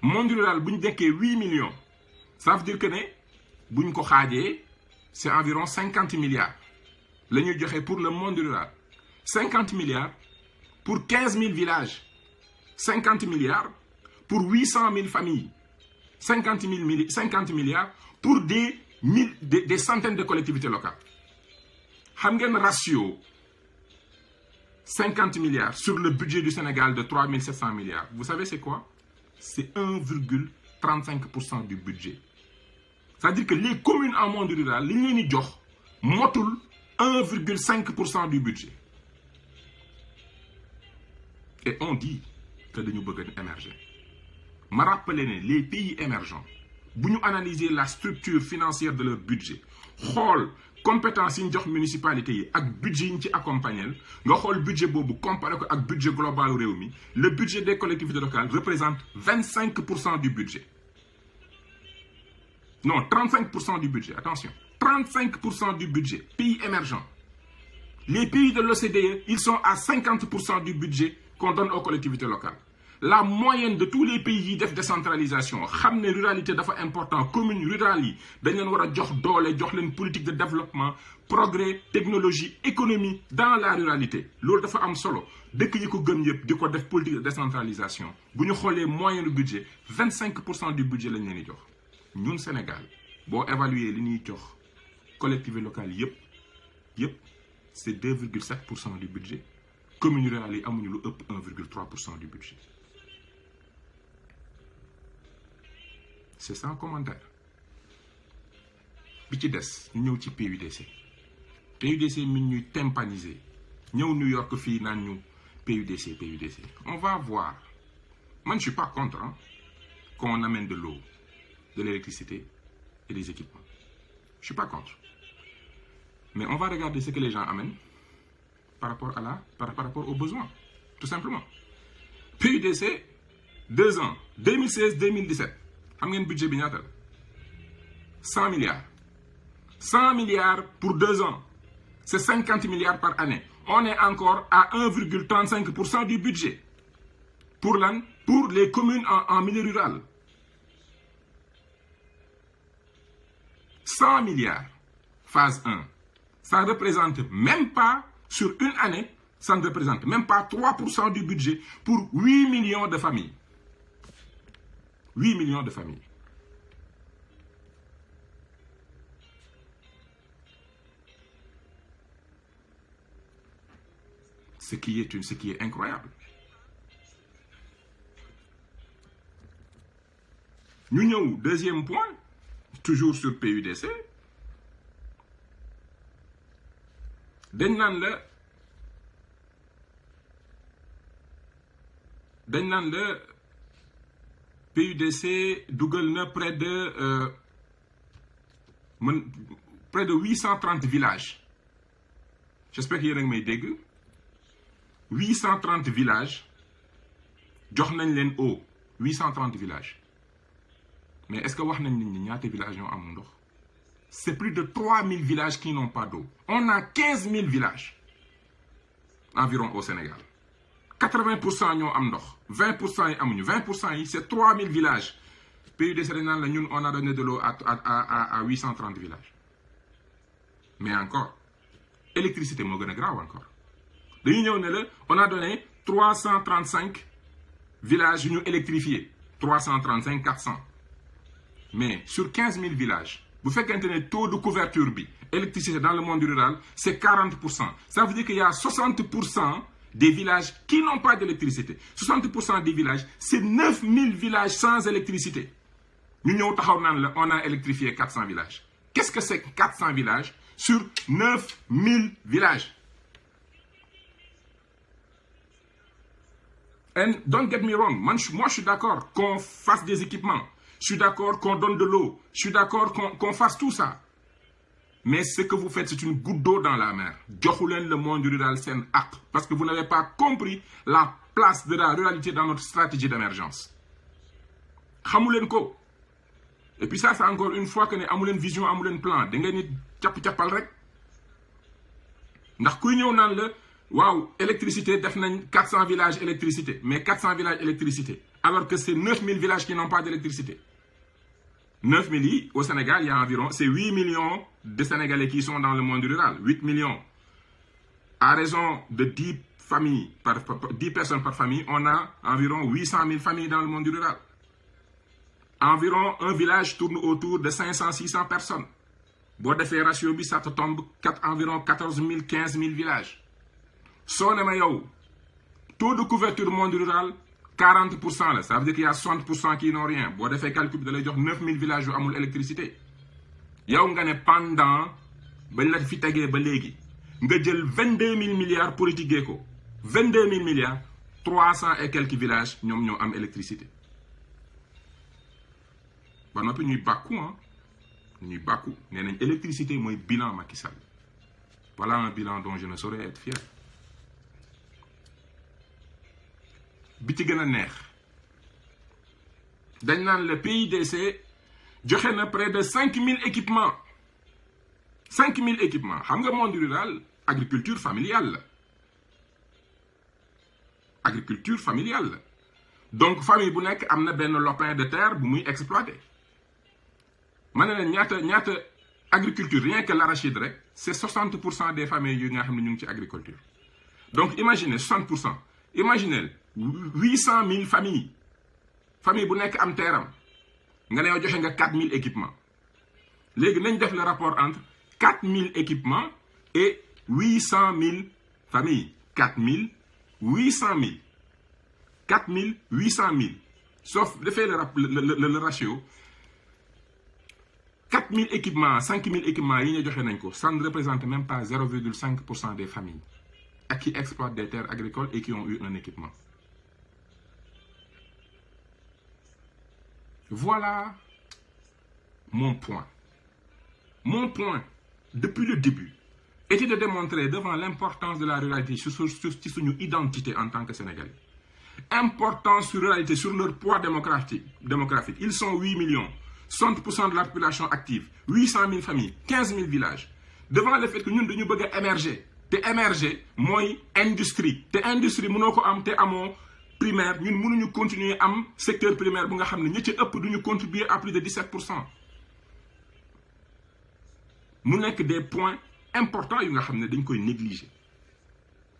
monde rural bu ñu dekkee 8 millions ça veut dire que ne bu ñu ko xaajee c'est environ 50 milliards la ñuy joxe pour le monde rural 50 milliards pour 15 000 villages 50 milliards pour 800 000 familles 50 milliards pour des centaines de collectivités locales xam ngeen ratio 50 milliards sur le budget du Sénégal de 3 700 milliards vous savez c'est quoi? C'est 1,35% du budget. C'est-à-dire que les communes en monde rural li ñu leen di jox motul 1,5% du budget. Et on dit que dañu bëgg a émerger. Ma rappelé ne les pays émergents bu ñu analyser la structure financière de leur budget xool compétence yi ñu jox municipalité yi ak budget yi ñu ci accompagner nga xool budget boobu comparé ko ak budget global réew mi le budget des collectivités locales représente 25% du budget non 35% du budget attention 35% du budget pays émergents les pays de l'OCDE ils sont à 50% du budget qu'on donne aux collectivités locales la moyenne de tous les pays yi def décentralisation xam ne ruralité dafa important communes rurales yi dañ leen war a jox doole jox leen politique de développement progrès technologie économie dans la ruralité loolu dafa am solo dëkk yi ko gëm yëpp di ko def politique de décentralisation bu ñu xoolee moyen du budget 25% du budget lañ leen di jox ñun Sénégal boo évaluer li ñuy jox collectivités locales yëpp c'est 2,7% du budget communes rurales yi amuñu lu ëpp 1,3% du budget. C'est sans commentaire bi ci des ñu ñëw ci PUDC mi ñuy tympaniser ñëw New York fii naan ñu PUDC on va voir man je suis pas contre qu'on amène de l'eau de l'électricité et des équipements je suis pas contre mais on va regarder ce que les gens amènent par rapport aux besoins tout simplement PUDC 2 ans 2016-2017 xam ngeen budget bi ñaata la 100 milliards 100 milliards pour 2 ans c'est 50 milliards par année on est encore à 1,35% du budget pour lan pour les communes en milieu rural 100 milliards phase 1 ça représente même pas sur une année ça ne représente même pas 3% du budget pour 8 millions de familles 8 millions de familles. Ce qui est incroyable. Ñu ñëw deuxième point, toujours sur PUDC. dañ naan la PUDC dugal na près de 830 villages j'espère que yéen a ngi may dégg 830 villages jox nañ leen eau 830 villages mais est-ce que wax nañ nit ñi ñaata villages ñoo am ndox c'est plus de 3000 villages qui n'ont pas d'eau on a 15 000 villages environ au Sénégal 80% ñoo am ndox 20% yi amuñu 20% yi c'est 3000 villages PUDC dañ naan la ñun on a donné de l'eau à 830 villages mais encore électricité moo gën a grave encore dañuy ñëw ne la on a donné 335 villages yu ñu électrifiés 335 400 mais sur 15 000 villages bu fekkente ne taux de couverture bi électricité dans le monde rural c'est 40% ça veut dire qu'il y a 60% des villages qui n'ont pas d'électricité 60% des villages c'est 9000 villages sans électricité ñu ñëw taxaw naan la on a électrifié 400 villages qu'est-ce que c'est 400 villages sur 9000 villages and don't get me wrong moi je suis d'accord qu'on fasse des équipements je suis d'accord qu'on donne de l'eau je suis d'accord qu'on fasse tout ça mais ce que vous faites c'est une goutte d'eau dans la mer joxu leen le monde rural seen àq parce que vous n'avez pas compris la place de la ruralité dans notre stratégie d'émergence xamu leen ko et puis ça c'est encore une fois que ne amu leen vision amu leen plan da ngeen ni capp-cappal rek ndax kuy ñëw naan la waaw électricité def nañ 400 villages électricité mais 400 villages électricité alors que c'est 9000 villages qui n'ont pas d'électricité. 9000 au Sénégal, il y a environ, c'est 8 millions de Sénégalais qui sont dans le monde rural. 8 millions. À raison de 10 familles, 10 personnes par famille, on a environ 800 000 familles dans le monde rural. Environ un village tourne autour de 500-600 personnes. Bon, de faire ratio, ça te tombe environ 14 000, 15 000 villages. Son taux de couverture du monde rural, 40%. Ça veut dire qu'il y a 60% qui n'ont rien. Bon, de faire calcul de 9 000 villages qui ont l'électricité. Il y a pendant, ben la fi tagé ba légui nga jël 22 000 milliards politique ko 22 000 milliards 300 et quelques villages ñom ñoo am électricité ba nopi ñuy bakku ñuy bakku nénañ électricité moy bilan Macky Sall. Voilà un bilan dont je ne saurais être fier. Bi ci gëna neex dañ nan le PIDC joxe na près de 5000 équipements. 5000 équipements. Xam nga monde rural, agriculture familiale. Agriculture familiale. Donc, famille bu nek amna ben lopin de terre bu muy exploiter. Mané ñaata agriculture rien que l'arachide rek, c'est 60% des familles yu nga xamni ñu ngi ci agriculture. Donc, imaginez 60%. Imaginez 800 000 familles. Famille bu nek am terram. Nga né yow joxe nga 4000 équipements. Légui nañ def le rapport entre 4000 équipements et 800 000 familles. 4000, 800 000. 4000, 800 000. Sauf le ratio. 4000 équipements, 5000 équipements, ça ne représente même pas 0,5% des familles qui exploitent des terres agricoles et qui ont eu un équipement. Voilà mon point. Mon point, depuis le début, était de démontrer devant l'importance de la ruralité sur notre identité en tant que Sénégalais. Importance sur la ruralité, sur leur poids démographique. Ils sont 8 millions, 60% de la population active, 800 000 familles, 15 000 villages. Devant le fait que nous devons émerger. Émerger, moi, industrie. Industrie, nous avons primaire, nous devons continuer à secteur primaire, nous devons contribuer à plus de 17%. Nous n'avons que des points importants que nous devons négliger.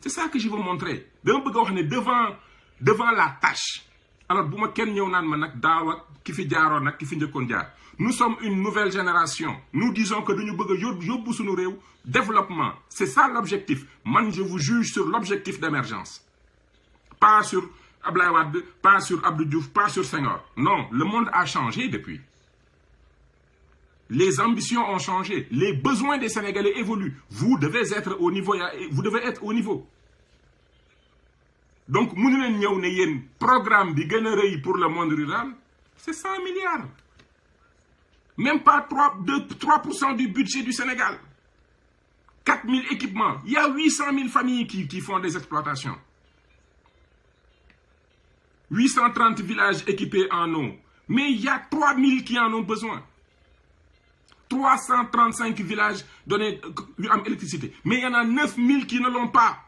C'est ça que je veux montrer. Devant la tâche. Alors, nous sommes une nouvelle génération. Nous disons que nous devons développement. C'est ça l'objectif. Moi, je vous juge sur l'objectif d'émergence. Pas sur Abdoulaye Wade, pas sur Abdou Diouf, pas sur Senghor. Non, le monde a changé depuis. Les ambitions ont changé. Les besoins des Sénégalais évoluent. Vous devez être au niveau. Vous devez être au niveau. Donc, le programme pour le monde rural, c'est 100 milliards. Même pas 3% du budget du Sénégal. 4000 équipements. Il y a 800 000 familles qui font des exploitations. 830 villages équipés en eau. Mais il y a 3000 qui en ont besoin. 335 villages donnés en électricité. Mais il y en a 9000 qui ne l'ont pas.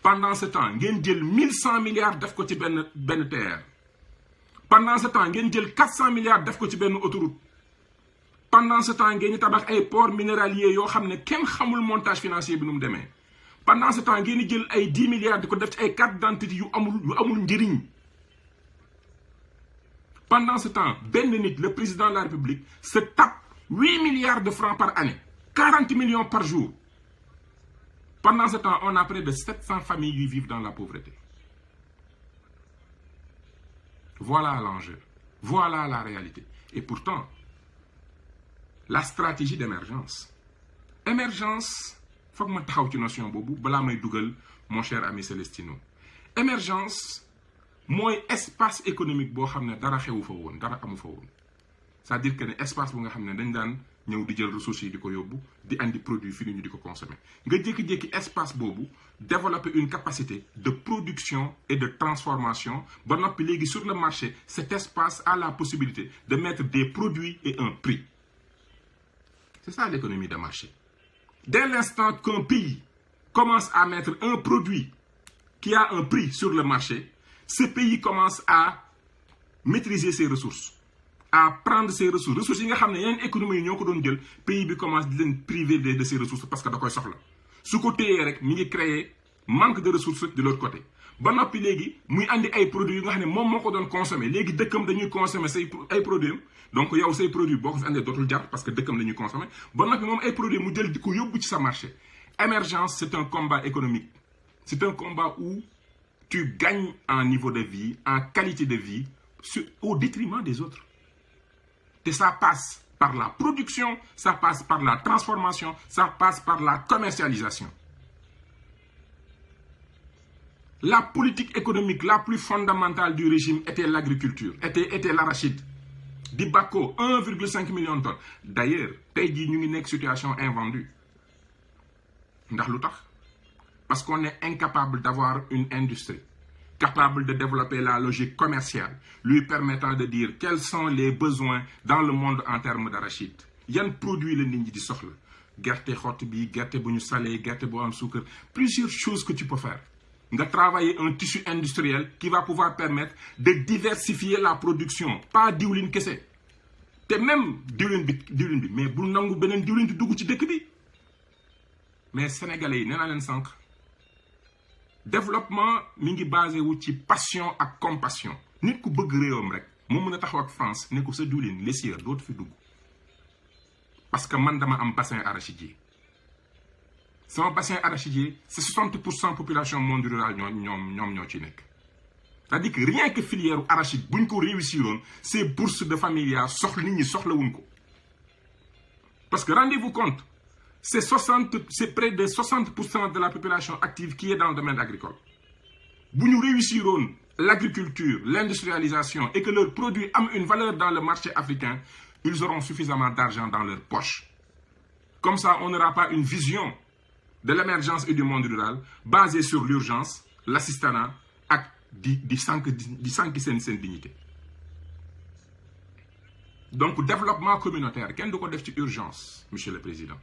Pendant ce temps, il y a 1100 milliards d'afkoti ben terre. Pendant ce temps, il y a 400 milliards d'afkoti ben autoroute. Pendant ce temps, il y a des ports minéraliers qui ont le montage financier. Pendant ce temps, il y a 10 milliards de cartes d'identité qui ont. Pendant ce temps, le président de la République se tape 8 milliards de francs par année, 40 millions par jour. Pendant ce temps, on a près de 700 familles qui vivent dans la pauvreté. Voilà l'enjeu. Voilà la réalité. Et pourtant, la stratégie d'émergence. Émergence, il faut que je taxaw ci notion bobu bala may dougal mon cher ami Célestino. Émergence moy espace économique bo xamné dara xewu fa won, dara amu fa won. C'est-à-dire que l'espace bu nga xamné dañ dan ñëw di jël ressources yi di ko yóbbu di andi produit fini ñu di ko consommer nga jékki-jékki espace boobu développer une capacité de production et de transformation ba noppi léegi sur le marché cet espace a la possibilité de mettre des produits et un prix. C'est ça l'économie de marché. Dès l'instant qu'un pays commence à mettre un produit qui a un prix sur le marché, ce pays commence à maîtriser ses ressources, à prendre ses ressources. Ressources yi nga xam ne yeneen économie yi ñoo ko doon jël, pays bi commence di leen priver de ses ressources parce que da koy soxla. Su ko téyee rek mi ngi créer manque de ressources de l'autre côté. Ba noppi léegi muy andi ay produits yi nga xam ne moom moo ko doon consommer léegi dëkkam dañuy consommer ay produits donc yow say produits boo ko fi andee dootul jar parce que dëkkam dañuy consommer ba noppi moom ay produits mu jël di ko yóbbu ci sa marché. Émergence, c'est un combat économique. C'est un combat où tu gagnes en niveau de vie, en qualité de vie, au détriment des autres. Et ça passe par la production, ça passe par la transformation, ça passe par la commercialisation. La politique économique la plus fondamentale du régime était l'agriculture, était l'arachide. Di bako 1,5 million de tonnes. D'ailleurs, tey jii ñu ngi nekk situation invendue. Ndax lu tax? Parce qu'on est incapable d'avoir une industrie capable de développer la logique commerciale, lui permettant de dire quels sont les besoins dans le monde en termes d'arachide. Yan produit la nit ñi di soxla? Gerte xott bi, gerte bu ñu salé, gerte bu am sucre, plusieurs choses que tu peux faire. Nga travailler un tissu industriel qui va pouvoir permettre de diversifier la production, pas diwlin kese. Te même diwlin bi mais bu nangu beneen diwlin di dugg ci dëkk bi. Mais sénégalais yi nee naa leen sànq développement mi ngi basé wu ci passion ak compassion. Nit ku bëgg réewam rek moo mën a taxaw ak France ne ko sa diwlin lessière dootu fi dugg parce que man dama am bassin arachidier. Sama bassin arachidier c'est 60% population monde rural ñoo ci nekk. C'est-à-dire que rien que filière arachide buñ ko réussiroon ces bourses de familia soxla nit ñi soxlawuñ ko. Parce que rendez-vous compte, c'est près de 60% de la population active qui est dans le domaine agricole. Si nous réussirons l'agriculture, l'industrialisation et que leurs produits ont une valeur dans le marché africain, ils auront suffisamment d'argent dans leur poche. Comme ça, on n'aura pas une vision de l'émergence et du monde rural basée sur l'urgence, l'assistanat et di sànki seen dignité. Donc, développement communautaire, qu'est-ce qu'on fait urgence, Monsieur le Président?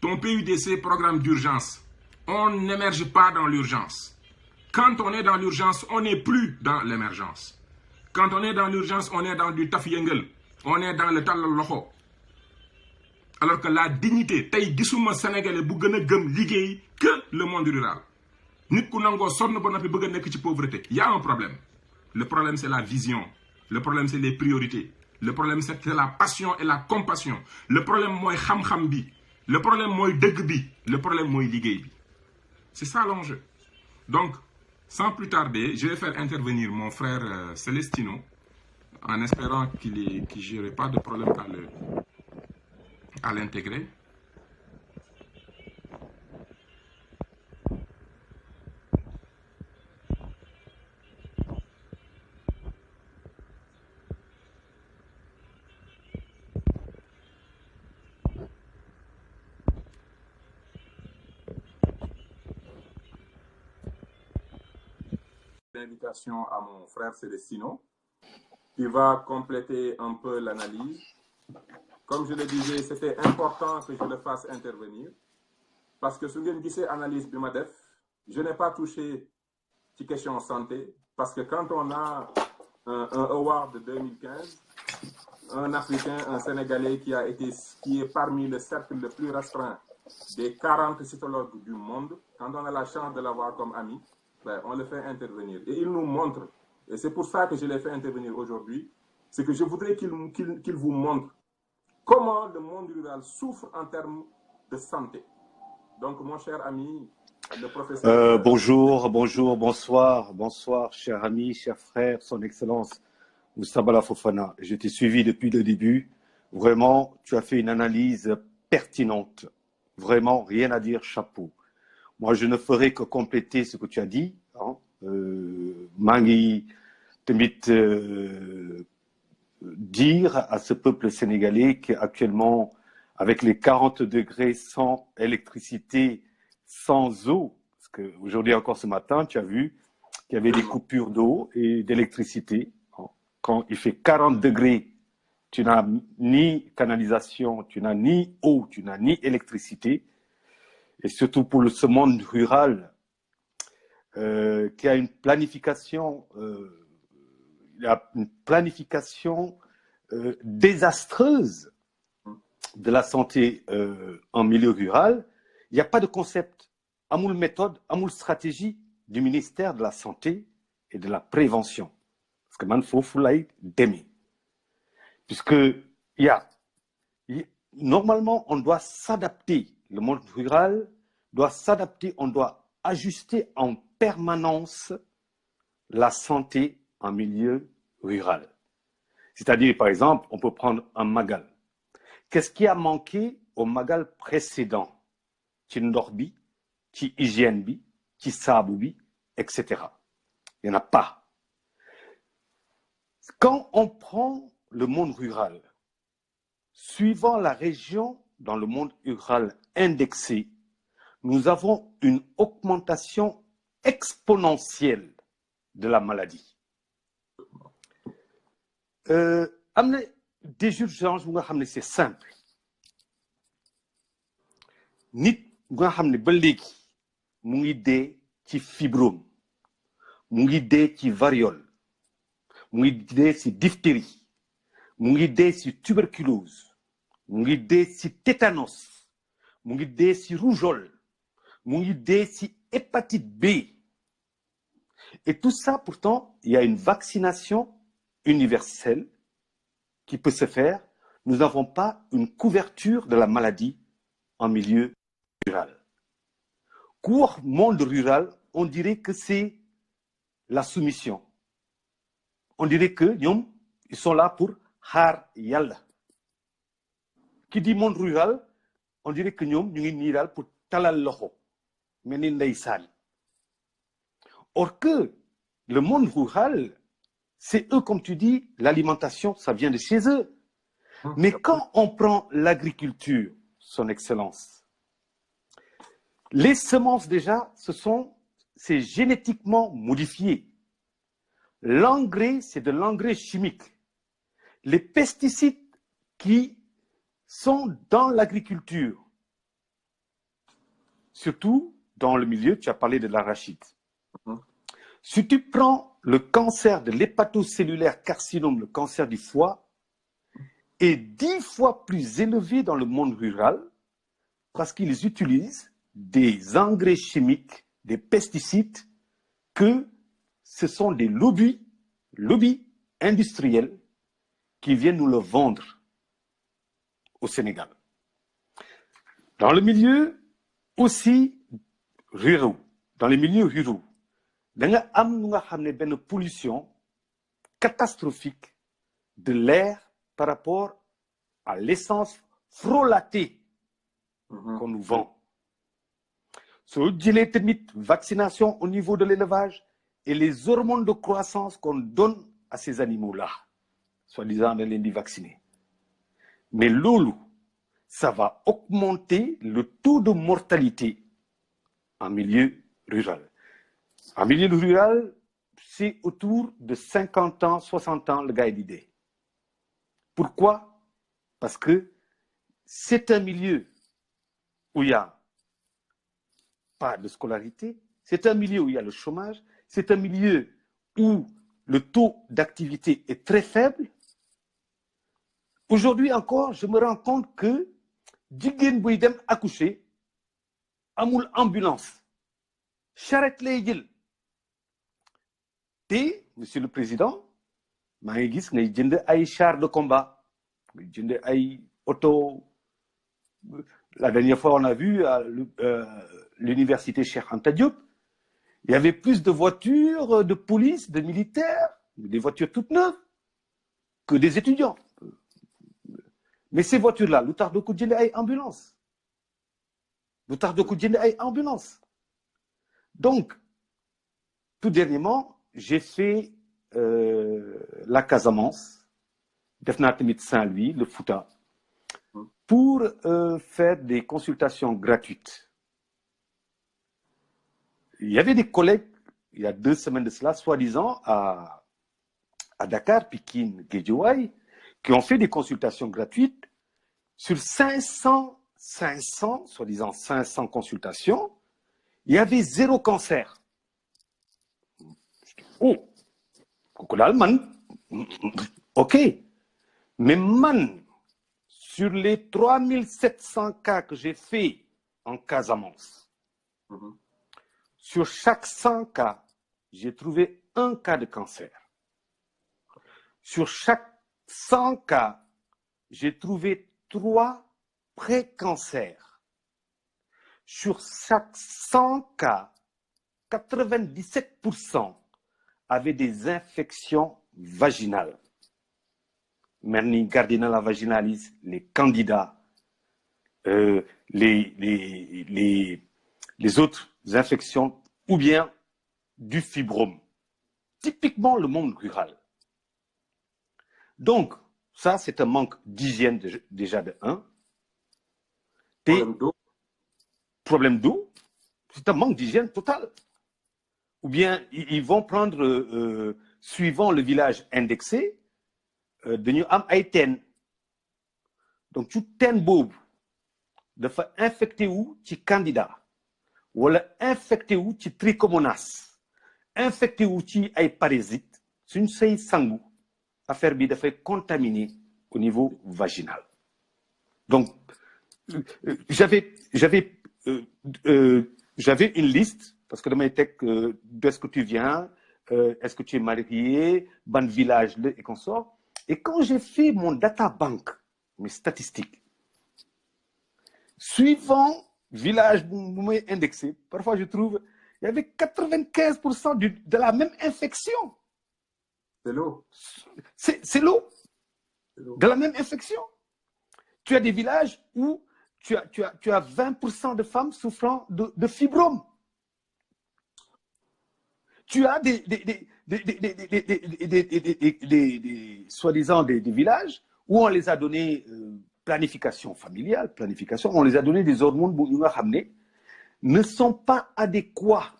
Ton PUDC, programme d'urgence, on n'émerge pas dans l'urgence. Quand on est dans l'urgence, on n'est plus dans l'émergence. Quand on est dans l'urgence, on est dans du tafiyengel, on est dans le talal loxo. Alors que la dignité, tay gisuma Sénégalais bu gëna gëm liggéey que le monde rural. Nit ku nango sonn ba nopi bëgg nekk ci pauvreté. Il y a un problème. Le problème c'est la vision. Le problème c'est les priorités. Le problème c'est la passion et la compassion. Le problème mooy xam-xam bi. Le problème mooy dëgg bi. Le problème mooy liggéey bi. C'est ça l'enjeu. Donc, sans plus tarder, je vais faire intervenir mon frère Celestino en espérant qu'il n'y aurait pas de problème à l'intégrer. L'invitation à mon frère Celestino, qui va compléter un peu l'analyse. Comme je le disais, c'était important que je le fasse intervenir, parce que si vous avez analyse de Madef, je n'ai pas touché ces questions santé, parce que quand on a un award de 2015, un Africain, un Sénégalais qui est parmi le cercle le plus restreint des 40 cytologues du monde, quand on a la chance de l'avoir comme ami, ben, on le fait intervenir. Et il nous montre, et c'est pour ça que je l'ai fait intervenir aujourd'hui, c'est que je voudrais qu'il vous montre comment le monde rural souffre en termes de santé. Donc, mon cher ami, le professeur... Bonjour, bonsoir, cher ami, cher frère, son excellence, Moussa Bala Fofana. Je t'ai suivi depuis le début. Vraiment, tu as fait une analyse pertinente. Vraiment, rien à dire, chapeau. Moi, je ne ferai que compléter ce que tu as dit. Mangi Temit dire à ce peuple sénégalais qu'actuellement, avec les 40 degrés sans électricité, sans eau, parce qu'aujourd'hui encore ce matin, tu as vu qu'il y avait des coupures d'eau et d'électricité. Quand il fait 40 degrés, tu n'as ni canalisation, tu n'as ni eau, tu n'as ni électricité. Et surtout pour ce monde rural, qui a une planification, désastreuse de la santé en milieu rural. Il n'y a pas de concept, amul méthode, amul stratégie du ministère de la Santé et de la Prévention. Parce que man faut lay demi. Puisque normalement, on doit s'adapter. Le monde rural doit s'adapter, on doit ajuster en permanence la santé en milieu rural. C'est-à-dire, par exemple, on peut prendre un magal. Qu'est-ce qui a manqué au magal précédent? Ci ndox bi, ci hygiène bi, ci saabu bi, etc. Il n'y en a pas. Quand on prend le monde rural, suivant la région dans le monde rural indexé, nous avons une augmentation exponentielle de la maladie. Des urgences, c'est simple. Nit nga xamné ba légui mu ngi dé ci fibrome, mu ngi dé ci variole, mu ngi dé ci diphtérie, mu ngi dé ci tuberculose, mu ngi dé ci tétanos, mu ngi dé ci rougeole, mu ngi dé ci hépatite B. Et tout ça, pourtant, il y a une vaccination universelle qui peut se faire. Nous n'avons pas une couverture de la maladie en milieu rural. Cours monde rural, on dirait que c'est la soumission. On dirait que ils sont là pour har yalla. Qui dit monde rural, on dirait que nous sommes là pour talal loxo, meni ndeysaan. Or que le monde rural, c'est eux, comme tu dis, l'alimentation, ça vient de chez eux. Mais quand on prend l'agriculture, son excellence, les semences déjà, c'est génétiquement modifié. L'engrais, c'est de l'engrais chimique. Les pesticides qui sont dans l'agriculture, surtout dans le milieu, tu as parlé de l'arachide. Si tu prends le cancer de l'hépatocellulaire carcinome, le cancer du foie, est 10 fois plus élevé dans le monde rural parce qu'ils utilisent des engrais chimiques, des pesticides, que ce sont des lobbies industriels qui viennent nous le vendre au Sénégal. Dans le milieu aussi rural, dans les milieux ruraux, il y a une pollution catastrophique de l'air par rapport à l'essence frelatée qu'on nous vend. Vaccination au niveau de l'élevage et les hormones de croissance qu'on donne à ces animaux-là, soi-disant de les vacciner. Mais l'eau, ça va augmenter le taux de mortalité en milieu rural. En milieu rural, c'est autour de 50 ans, 60 ans, le gars est d'idée. Pourquoi? Parce que c'est un milieu où il n'y a pas de scolarité, c'est un milieu où il y a le chômage, c'est un milieu où le taux d'activité est très faible. Aujourd'hui encore, je me rends compte que jigéen buy dem accoucher amul ambulance, charrette lay jël. Et, monsieur le président, maa ngi gis ngay jënd ay chars de combat, ngay jënd ay auto. La dernière fois, on a vu à l'université Cheikh Anta Diop, il y avait plus de voitures de police, de militaires, des voitures toutes neuves, que des étudiants. Mais ces voitures-là, lu tax doo ko jënd ay ambulance. Lu tax doo ko jënd ay ambulance. Donc, tout dernièrement, j'ai fait la Casamance, def naa tamit Saint-Louis, le Fouta, pour faire des consultations gratuites. Il y avait des collègues, il y a 2 semaines de cela, soi-disant, à Dakar, Pikine, Guédiawaye, qui ont fait des consultations gratuites. Sur 500, soi-disant 500 consultations, il y avait 0 cancer. Oh, kooku daal man, ok. Mais man, sur les 3700 cas que j'ai fait en Casamance, sur chaque 100 cas, j'ai trouvé un cas de cancer. Sur chaque 100 cas, j'ai trouvé 3 pré-cancers. Sur chaque 100 cas, 97% avaient des infections vaginales. Mernie, Gardinella vaginalis, les candidats, les autres infections, ou bien du fibrome. Typiquement le monde rural. Donc, ça, c'est un manque d'hygiène déjà de 1. Problème d'eau, c'est un manque d'hygiène total. Ou bien, ils vont prendre, suivant le village indexé, dañu am ay teen. Donc, ci teen boobu dafa infecté wu ci candida wala infecté wu ci trichomonas, infecté wu ci ay parasites, suñ say sangu affaire bi dafay contaminé au niveau vaginal. Donc, j'avais une liste, parce que damay teg d'où est-ce que tu viens, est-ce que tu es marié, ban village là, et consort. Et quand j'ai fait mon data bank, mes statistiques, suivant village indexé, parfois je trouve il y avait 95% de la même infection. C'est l'eau. C'est l'eau. De la même infection. Tu as des villages où tu as 20% de femmes souffrant de fibrome. Tu as soi-disant des villages où on les a donné planification familiale, on les a donné des hormones qui ne sont pas adéquats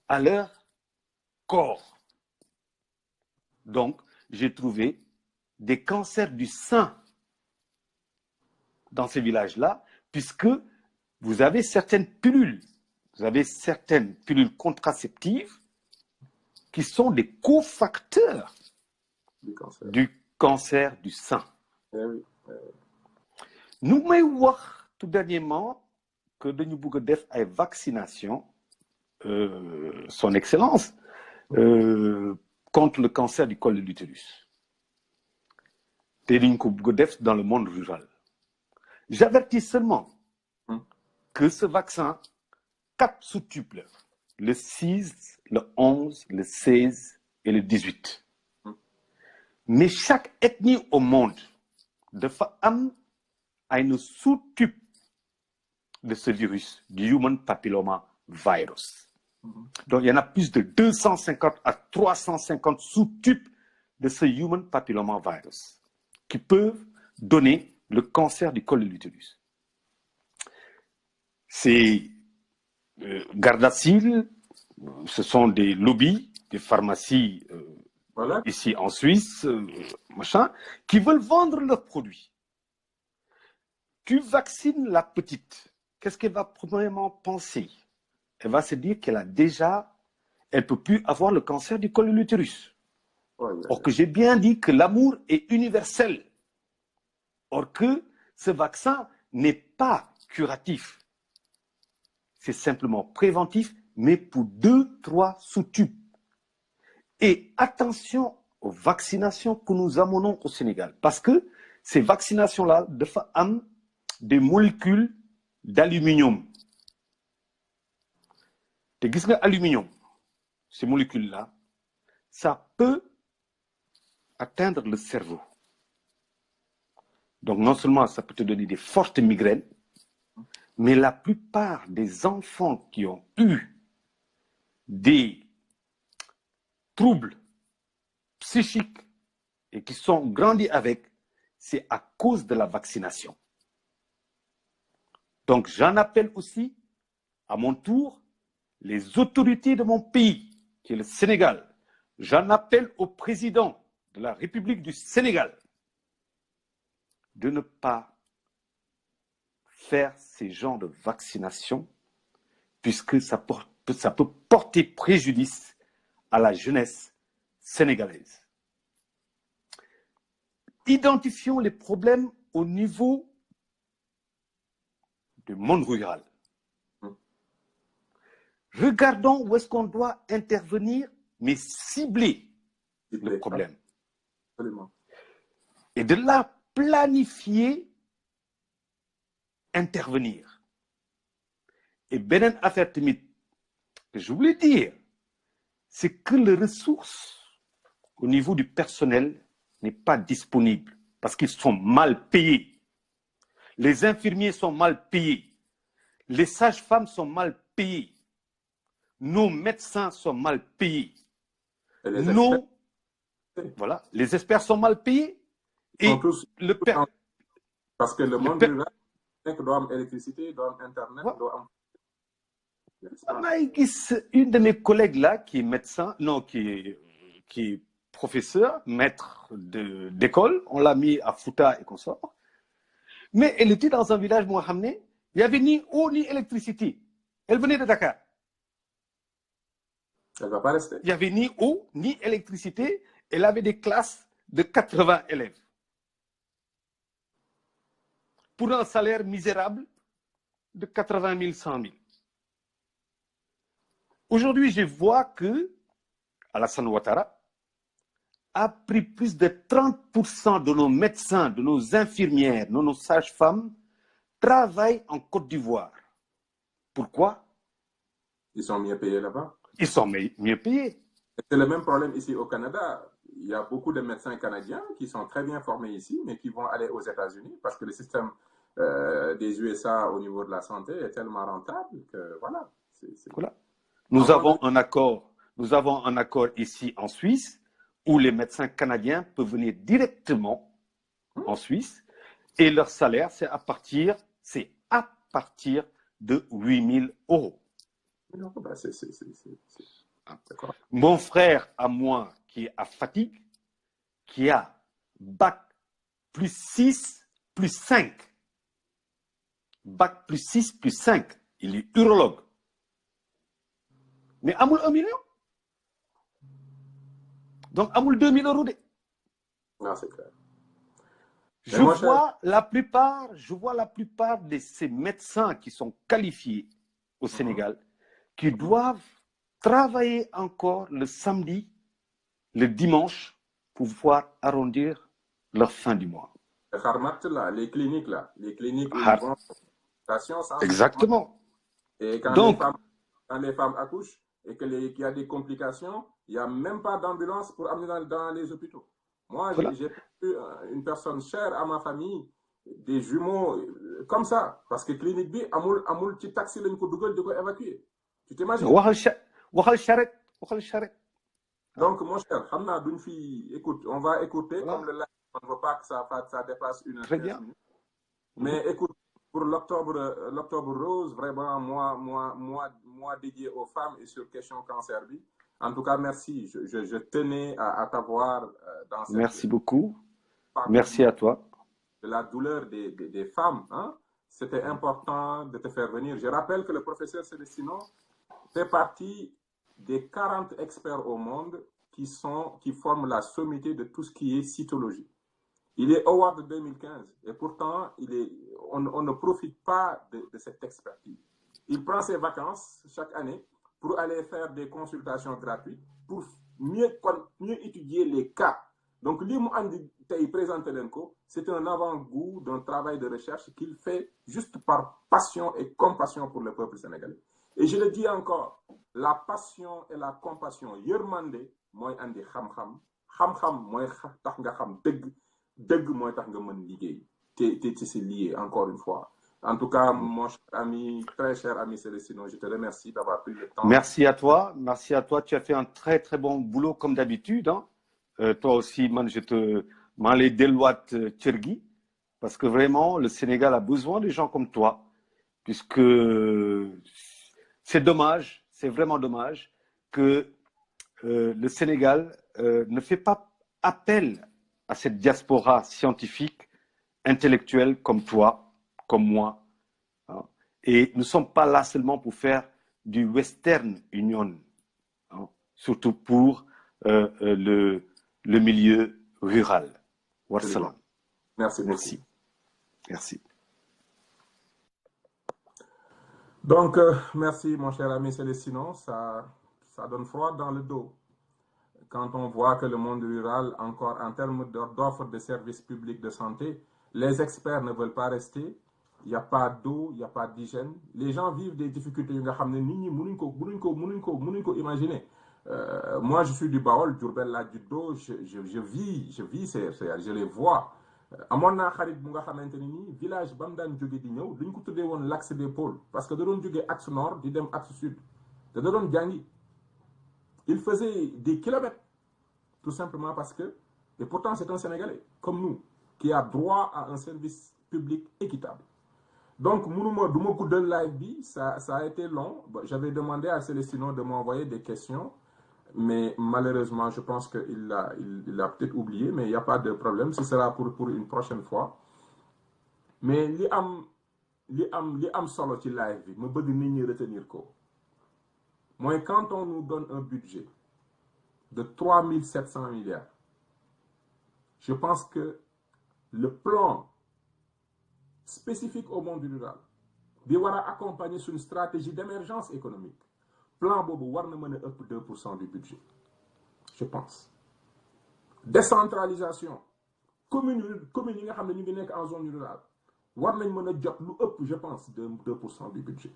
à leur corps. Donc, j'ai trouvé des cancers du sein dans ces villages-là, puisque vous avez certaines pilules contraceptives qui sont des cofacteurs du cancer du sein. Nous m'avons dit tout dernièrement que nous avons fait une vaccination, son excellence, contre le cancer du col de l'utérus. Dans le monde rural. J'avertis seulement que ce vaccin, 4 sous-types, le 6, le 11, le 16 et le 18. Mais chaque ethnie au monde a une sous-type de ce virus, du Human Papilloma Virus. Donc, il y en a plus de 250 à 350 sous-types de ce Human Papilloma Virus qui peuvent donner le cancer du col de l'utérus. C'est Gardasil, ce sont des lobbies, des pharmacies ici en Suisse, qui veulent vendre leurs produits. Tu vaccines la petite, qu'est-ce qu'elle va premièrement penser? Elle va se dire qu'elle ne peut plus avoir le cancer du col de l'utérus. Or que j'ai bien dit que l'amour est universel. Or que ce vaccin n'est pas curatif. C'est simplement préventif, mais pour 2-3 sous-types. Et attention aux vaccinations que nous amenons au Sénégal. Parce que ces vaccinations-là ont des molécules d'aluminium. Tu vois, l'aluminium, ces molécules-là, ça peut atteindre le cerveau. Donc, non seulement ça peut te donner des fortes migraines, mais la plupart des enfants qui ont eu des troubles psychiques et qui sont grandis avec, c'est à cause de la vaccination. Donc, j'en appelle aussi, à mon tour, les autorités de mon pays, qui est le Sénégal. J'en appelle au président de la République du Sénégal de ne pas faire ces genres de vaccination, puisque ça peut porter préjudice à la jeunesse sénégalaise. Identifions les problèmes au niveau du monde rural. Regardons où est-ce qu'on doit intervenir, mais cibler le problème. Absolument. Et de là, planifier, intervenir. Et benen affaire timide que je voulais dire, c'est que les ressources au niveau du personnel n'est pas disponible parce qu'ils sont mal payés. Les infirmiers sont mal payés. Les sages-femmes sont mal payées. Nos médecins sont mal payés. Les experts sont mal payés. Et tous, parce que le monde rural doit avoir électricité, doit avoir internet, doit avoir... Une de mes collègues là, qui est médecin, non, qui est professeur, maître d'école, on l'a mis à Fouta et consort. Mais elle était dans un village mohamed, il n'y avait ni eau ni électricité. Elle venait de Dakar. Elle ne va pas rester. Il n'y avait ni eau ni électricité. Elle avait des classes de 80 élèves. Pour un salaire misérable de 80 000, 100 000. Aujourd'hui, je vois que Alassane Ouattara a pris plus de 30% de nos médecins, de nos infirmières, de nos sages-femmes travaillent en Côte d'Ivoire. Pourquoi? Ils sont mieux payés là-bas. Ils sont mieux payés. C'est le même problème ici au Canada. Il y a beaucoup de médecins canadiens qui sont très bien formés ici, mais qui vont aller aux États-Unis parce que le système des USA au niveau de la santé est tellement rentable que voilà. Voilà. Nous avons un accord ici en Suisse où les médecins canadiens peuvent venir directement en Suisse et leur salaire, c'est à partir de 8 000 euros. Mon frère à moi qui est à Fatigue, qui a bac plus 6 plus 5. Bac plus 6 plus 5. Il est urologue. Mais amoul 1 million. Donc amoul 2 000 euros. Non, c'est clair. Je vois la plupart de ces médecins qui sont qualifiés au Sénégal, qui doivent travailler encore le samedi, le dimanche, pour pouvoir arrondir leur fin du mois. Les cliniques exactement. Et quand les femmes accouchent et qu'il y a des complications, il n'y a même pas d'ambulance pour amener dans les hôpitaux. Moi, j'ai eu une personne chère à ma famille, des jumeaux comme ça, parce que clinique bi amul ci taxi lañ ko dugal diko évacuer. Tu t'imagines? waxal charrette. Donc mon cher, xamna duñ fi écoute, on va écouter comme le live, on ne veut pas que ça dépasse une heure. Très bien. Mais écoute, pour l'octobre rose, vraiment moi dédié aux femmes et sur question cancer bi. En tout cas, merci. Je tenais à t'avoir dans cette... Merci beaucoup. Merci à toi. De la douleur des femmes, hein? C'était important de te faire venir. Je rappelle que le professeur Célestino fait partie des 40 experts au monde qui forment la sommité de tout ce qui est cytologie. Il est Award 2015 et pourtant on ne profite pas de cette expertise. Il prend ses vacances chaque année pour aller faire des consultations gratuites, pour mieux étudier les cas. Donc, c'est un avant-goût d'un travail de recherche qu'il fait juste par passion et compassion pour le peuple sénégalais. Et je le dis encore, la passion et la compassion, yermande, moy andi xam-xam, xam-xam moy tax nga xam deug moy tax nga mën liggéey. C'est lié, encore une fois. En tout cas, mon cher ami, très cher ami Célestino, je te remercie d'avoir pris le temps. Merci à toi. Tu as fait un très très bon boulot comme d'habitude. Hein. Toi aussi, man, je te m'allais déloite Tchergui, parce que vraiment, le Sénégal a besoin de gens comme toi, puisque c'est dommage, c'est vraiment dommage que le Sénégal ne fait pas appel à cette diaspora scientifique, intellectuelle comme toi, comme moi. Hein. Et nous ne sommes pas là seulement pour faire du Western Union. Hein. surtout pour le milieu rural. Wassalam. Merci beaucoup. Merci. Merci. Donc, merci mon cher ami Célestino, ça donne froid dans le dos. Quand on voit que le monde rural, encore en termes d'offres de services publics de santé, les experts ne veulent pas rester, il n'y a pas d'eau, il n'y a pas d'hygiène. Les gens vivent des difficultés, imaginer. Moi, je suis du Baol, Diourbel la Judo, je vis, je les vois. amoon naa xarit bu nga xamante ni nii village ba mu daan jóge di ñëw dañ ko tuddee woon l'axe des pôles parce que da doon jóge axe nord di dem axe sud te da doon jàngi. Il faisait des kilomètres tout simplement parce que, et pourtant c'est un Sénégalais comme nous qui a droit à un service public équitable. Donc mënuma du ma guddal live bi, ça a été long. J'avais demandé à Célestino de m'envoyer des questions, mais malheureusement je pense qu'il a peut-être oublié, mais il n'y a pas de problème, ce sera pour une prochaine fois. Mais li am solo ci live bi ma bëgg nit ñi retenir ko mooy quand on nous donne un budget de 3700 milliards, je pense que le plan spécifique au monde rural bi war a accompagner une stratégie d'émergence économique, plan boobu war na mën a ëpp 2% du budget, je pense. Décentralisation, commune yi nga xam ne ñu ngi nekk en zone rurale war nañ mën a jot lu ëpp, je pense, de 2% du budget.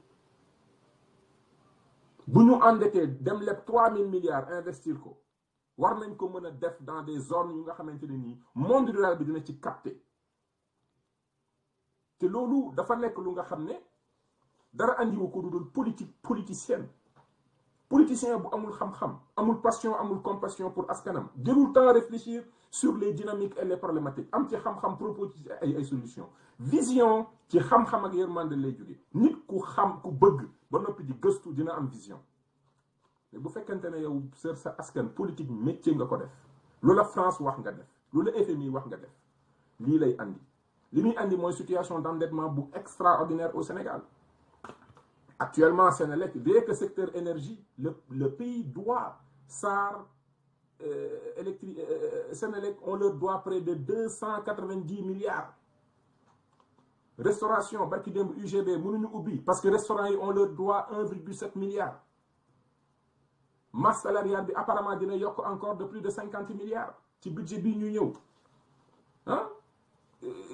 bu ñu endetté dem leb 3000 milliards investir ko war nañ ko mën a def dans des zones yu nga xamante ne nii monde rural bi dina ci capter te loolu dafa nekk lu nga xam ne dara andiwu ko dul politicien bu amul xam-xam, amul passion, amul compassion pour askanam, jëlul temps réfléchir sur les dynamiques et les problématiques, am ci xam-xam proposer ay solutions. Vision ci xam-xam ak yërmande lay jóge. Nit ku xam ku bëgg ba noppi di gëstu dina am vision. Mais bu fekkente ne yow sa askan politique métier nga ko def, lu la France wax nga def, lu la FMI wax nga def, lii lay andi. Li muy andi mooy situation d'endettement bu extraordinaire au Sénégal. Actuellement, Sénélec, dès que secteur énergie, le pays doit, Sénélec, on leur doit près de 290 milliards. Restauration, Bakidem, UGB, Mounou Oubi, parce que restaurants, on leur doit 1,7 milliard. Masse salariale, apparemment, il y a encore de plus de 50 milliards. Qui budget bi hein?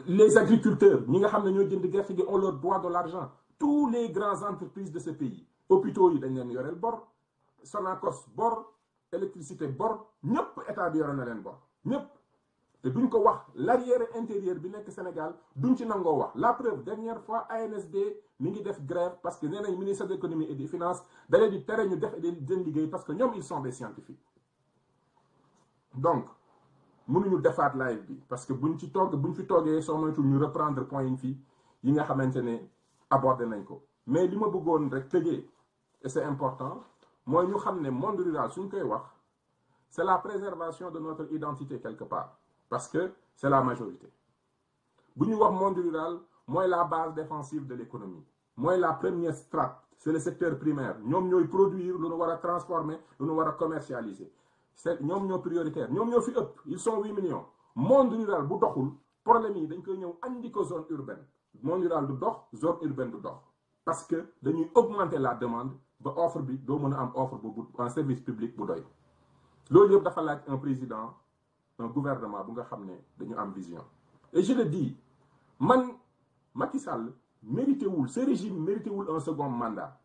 Les agriculteurs, on leur doit de l'argent. Tous les grandes entreprises de ce pays, hôpitaux, ils ont yorel bor, Sonacos bor, électricité bor, ñëpp état bi yoré na len bor, ñëpp. Te duñ ko wax l'arrière intérieur bi nek Sénégal, duñ ci nango wax. La preuve, dernière fois ANSD mi ngi def grève parce que nénañ ministre de l'économie et des finances dalé di téré ñu def den liggéey parce que ñom ils sont des scientifiques. Donc, mënuñu defaat live bi parce que buñ fi togué so moytu ñu reprendre point yi nga xamantene aborder nañ ko. Mais li ma bëggoon rek tëjee et c'est important mooy ñu xam ne monde rural suñ koy wax c'est la préservation de notre identité quelque part parce que c'est la majorité. Bu ñu wax monde rural mooy la base défensive de l'économie, mooy la première strate, c'est le secteur primaire. Ñoom ñooy produire lu ñu war a transformer, lu ñu war a commercialiser. C'est ñoom ñoo prioritaire, ñoom ñoo fi ëpp, ils sont 8 millions. Monde rural bu doxul problème yi dañ koy ñëw andi ko zone urbaine. Monde rural du dox, zone urbaine du dox. Parce que dañuy augmenter la demande ba offre bi doo mën a am offre bu un service public bu doy. Loolu yëpp dafa laaj un président, un gouvernement bu nga xam ne dañu am vision. Et je le dis, Macky Sall mérité wul, ce régime mérité wul un second mandat.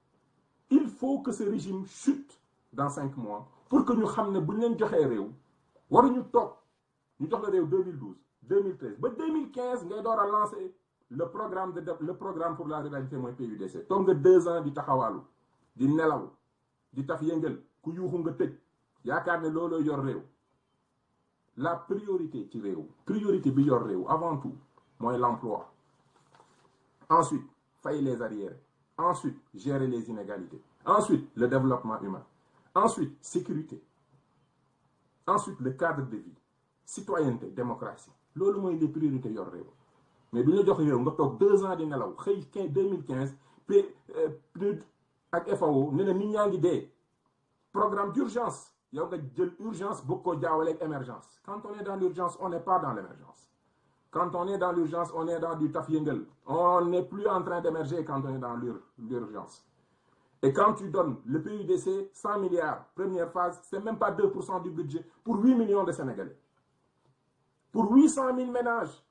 Il faut que ce régime chute dans 5 mois pour que ñu xam ne bu ñu leen joxee réew waruñu toog ñu jox la réew 2012, 2013 ba 2015 ngay door a lancer le programme pour la ruralité mooy PUDC. toog nga 2 ans di taxawaalu di nelaw di taf yëngal ku yuuxu nga tëj yaakaar ne looloo yor réew. La priorité ci réew, priorité bi yor réew avant tout mooy l'emploi. Ensuite fay les arriérés, ensuite gérer les inégalités, ensuite le développement humain, ensuite sécurité, ensuite le cadre de vie, citoyenneté, démocratie. Loolu mooy les priorités yor réew. Mais bi ñu jox réew nga toog 2 ans di nelaw xëy 2015 PNUD ak FAO ne la nit ñaa ngi dee programme d'urgence yow nga jël urgence bëgg ko jaawale ak émergence. Quand on est dans l'urgence on n'est pas dans l'émergence. Quand on est dans l'urgence on est dans du taf yëngal. On n'est plus en train d'émerger quand on est dans l'urgence. Et quand tu donnes le PUDC 100 milliards, première phase, c'est même pas 2% du budget pour 8 millions de Sénégalais. Pour 800 000 ménages.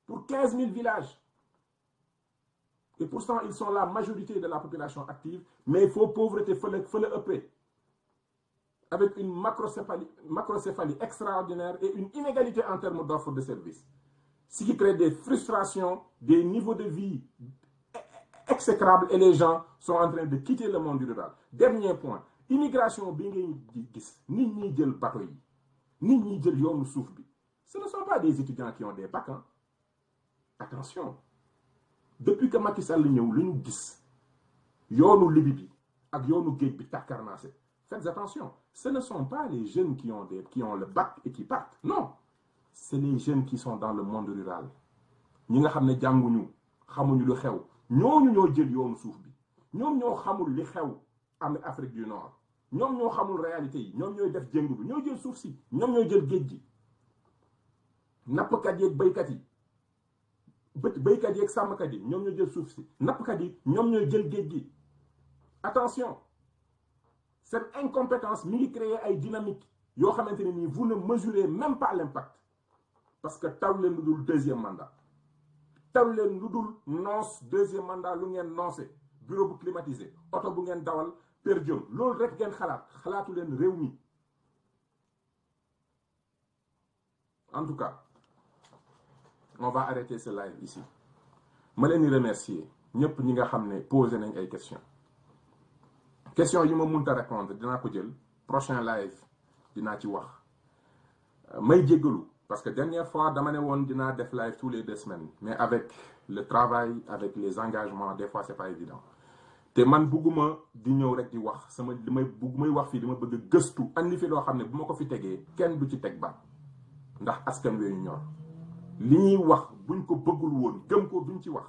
Pour 15 000 villages. Et pourtant, ils sont la majorité de la population active, mais il faut pauvreté, il faut le EP. Avec une macrocéphalie extraordinaire et une inégalité en termes d'offres de services. Ce qui crée des frustrations, des niveaux de vie exécrables et les gens sont en train de quitter le monde rural. Dernier point, immigration, ni ni jël bateau yi, ni ni jël yoonu suuf bi. Ce ne sont pas des étudiants qui ont des bacs. Hein. Attention, depuis que Macky Sall ñëw lu ñu gis yoonu Libi bi ak yoonu géej bi takkarnaase. Faites attention, ce ne sont pas les jeunes qui ont le bac et qui partent. Non, c'est les jeunes qui sont dans le monde rural. Ñi nga xam ne jànguñu xamuñu lu xew. Ñooñu ñoo jël yoonu suuf bi ñoom ñoo xamul li xew am Afrique du Nord ñoom ñoo xamul réalité yi ñoom ñooy def jëngu bi ñoo jël suuf si ñoom ñooy jël géej gi nappkat yi ak béykat yi béykat yi ak sàmmkat yi ñoom ñooy jël suuf si nappkat yi ñoom ñooy jël géej gi. Attention, cette incompétence mi ngi créer ay dynamique yoo xamante ne nii vous ne mesurez même pas l'impact parce que taw leen lu dul deuxième mandat. taw leen lu dul noos deuxième mandat lu ngeen noncé bureau bu climatisé oto bu ngeen dawal per diem loolu rek ngeen xalaatu leen réew mi. En tout cas on va arrêter ce live ici ma leen di remercier ñëpp ñi nga xam ne posé nañ ay questions yi ma mënta répondre dinaa ko jël prochain live dinaa ci wax may jéggalu. Parce que dernière fois, dama ne woon dinaa def live tous les 2 semaines. Mais avec le travail, avec les engagements, des fois, c'est pas évident. te man bugguma di ñëw rek di wax sama li may bugg may wax fii dama bëgg gëstu andi fi loo xam ne bu ma ko fi tegee kenn du ci teg baat ndax askan wi ñu ñor li ñuy wax buñ ko bëggul woon gëm ko duñ ci wax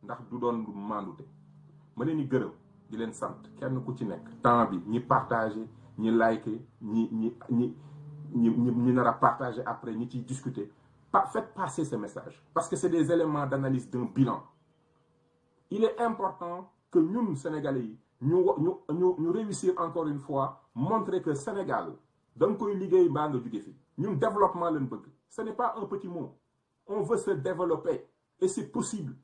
ndax du doon lu mandute ma leen di gërëm di leen sant kenn ku ci nekk temps bi ñi partager ñi liker ñi nar a partager après ñi ciy discuter faites passer ce message parce que c'est des éléments d'analyse d'un bilan. Il est important que nous, Sénégalais, nous réussir encore une fois, montrer que Sénégal, dans koy liggéey baa nga jóge fi ñun développement lañ bëgg. Ce n'est pas un petit mot. On veut se développer et c'est possible.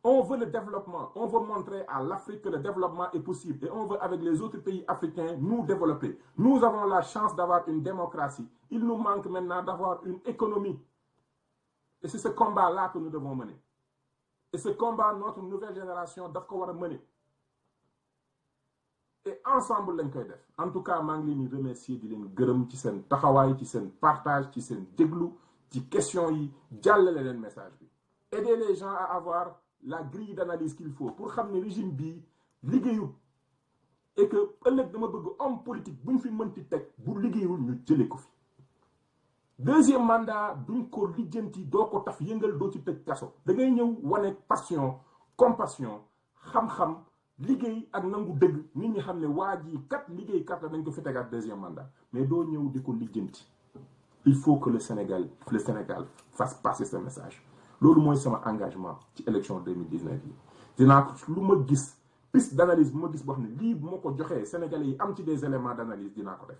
On veut le développement. On veut montrer à l'Afrique que le développement est possible. Et on veut, avec les autres pays africains, nous développer. Nous avons la chance d'avoir une démocratie. Il nous manque maintenant d'avoir une économie. Et c'est ce combat-là que nous devons mener. Et ce combat, notre nouvelle génération doit pouvoir mener. Et ensemble, lañ koy def. En tout cas, je vous remercie de leen gërëm ci seen taxawaay, ci seen partage, ci seen déglu, ci question yi, jàllale leen message bi. Aider les gens à avoir la grille d'analyse qu'il faut pour xam ne régime bii liggéeyul et que ëllëg dama bëgg homme politique buñ fi mënti teg bu liggéeyul ñu jëlee ko fi. Deuxième mandat duñ ko lijjanti doo ko taf yëngal doo ci tëj kaso da ngay ñëw wane passion compassion xam-xam liggéey ak nangu dëgg nit ñi xam ne waa ji kat liggéey kat la dañ ko fi tegaat deuxième mandat mais doo ñëw di ko lijjanti. Il faut que le Sénégal fasse passer ce message. loolu mooy sama engagement ci élection 2019 yi dinaa ko lu ma gis piste d'analyse bu ma gis boo xam ne lii bu ma ko joxee Sénégalais yi am ci des éléments d'analyse dinaa ko def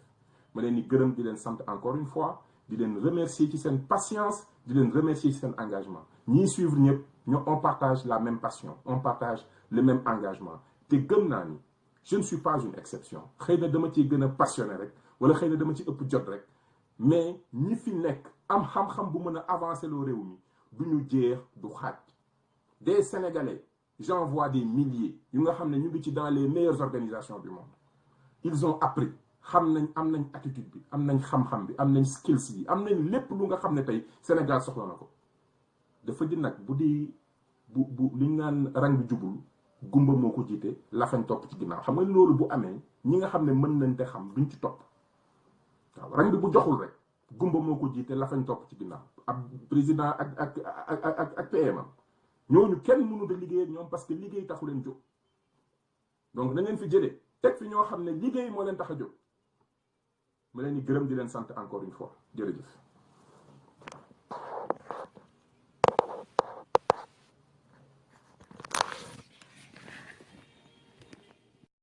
ma leen di gërëm di leen sant encore une fois di leen remercier ci seen patience di leen remercier ci seen engagement ñiy suivre ñëpp on partage la même passion on partage le même engagement te gëm naa ni je ne suis pas une exception xëy na dama ciy gën a passionné rek wala xëy na dama ci ëpp jot rek mais ñi fi nekk am xam-xam bu mën a avancer loo réew mi duñu jeex du xaaj des Sénégalais j'en vois des milliers yu nga xam ne ñu ngi ci dans les meilleures organisations du monde ils ont appris xam nañ am nañ attitude bi am nañ xam-xam bi am nañ skills yi am nañ lépp lu nga xam ne tey Sénégal soxla na ko dafa di nag bu di bu li ñu naan rang bi jubul gumba moo ko jiite lafañ topp ci ginnaaw xam nga loolu bu amee ñi nga xam ne mën nañ te xam duñ ci topp waaw rang bi bu joxul rek gumba moo ko jiite lafañ topp ci ginnaaw ab président ak PM ñooñu kenn mënut a liggéey ak ñoom parce que liggéey taxu leen jóg donc na ngeen fi jëlee teg fi ñoo xam ne liggéey moo leen tax a jóg ma leen di gërëm di leen sant encore une fois jërëjëf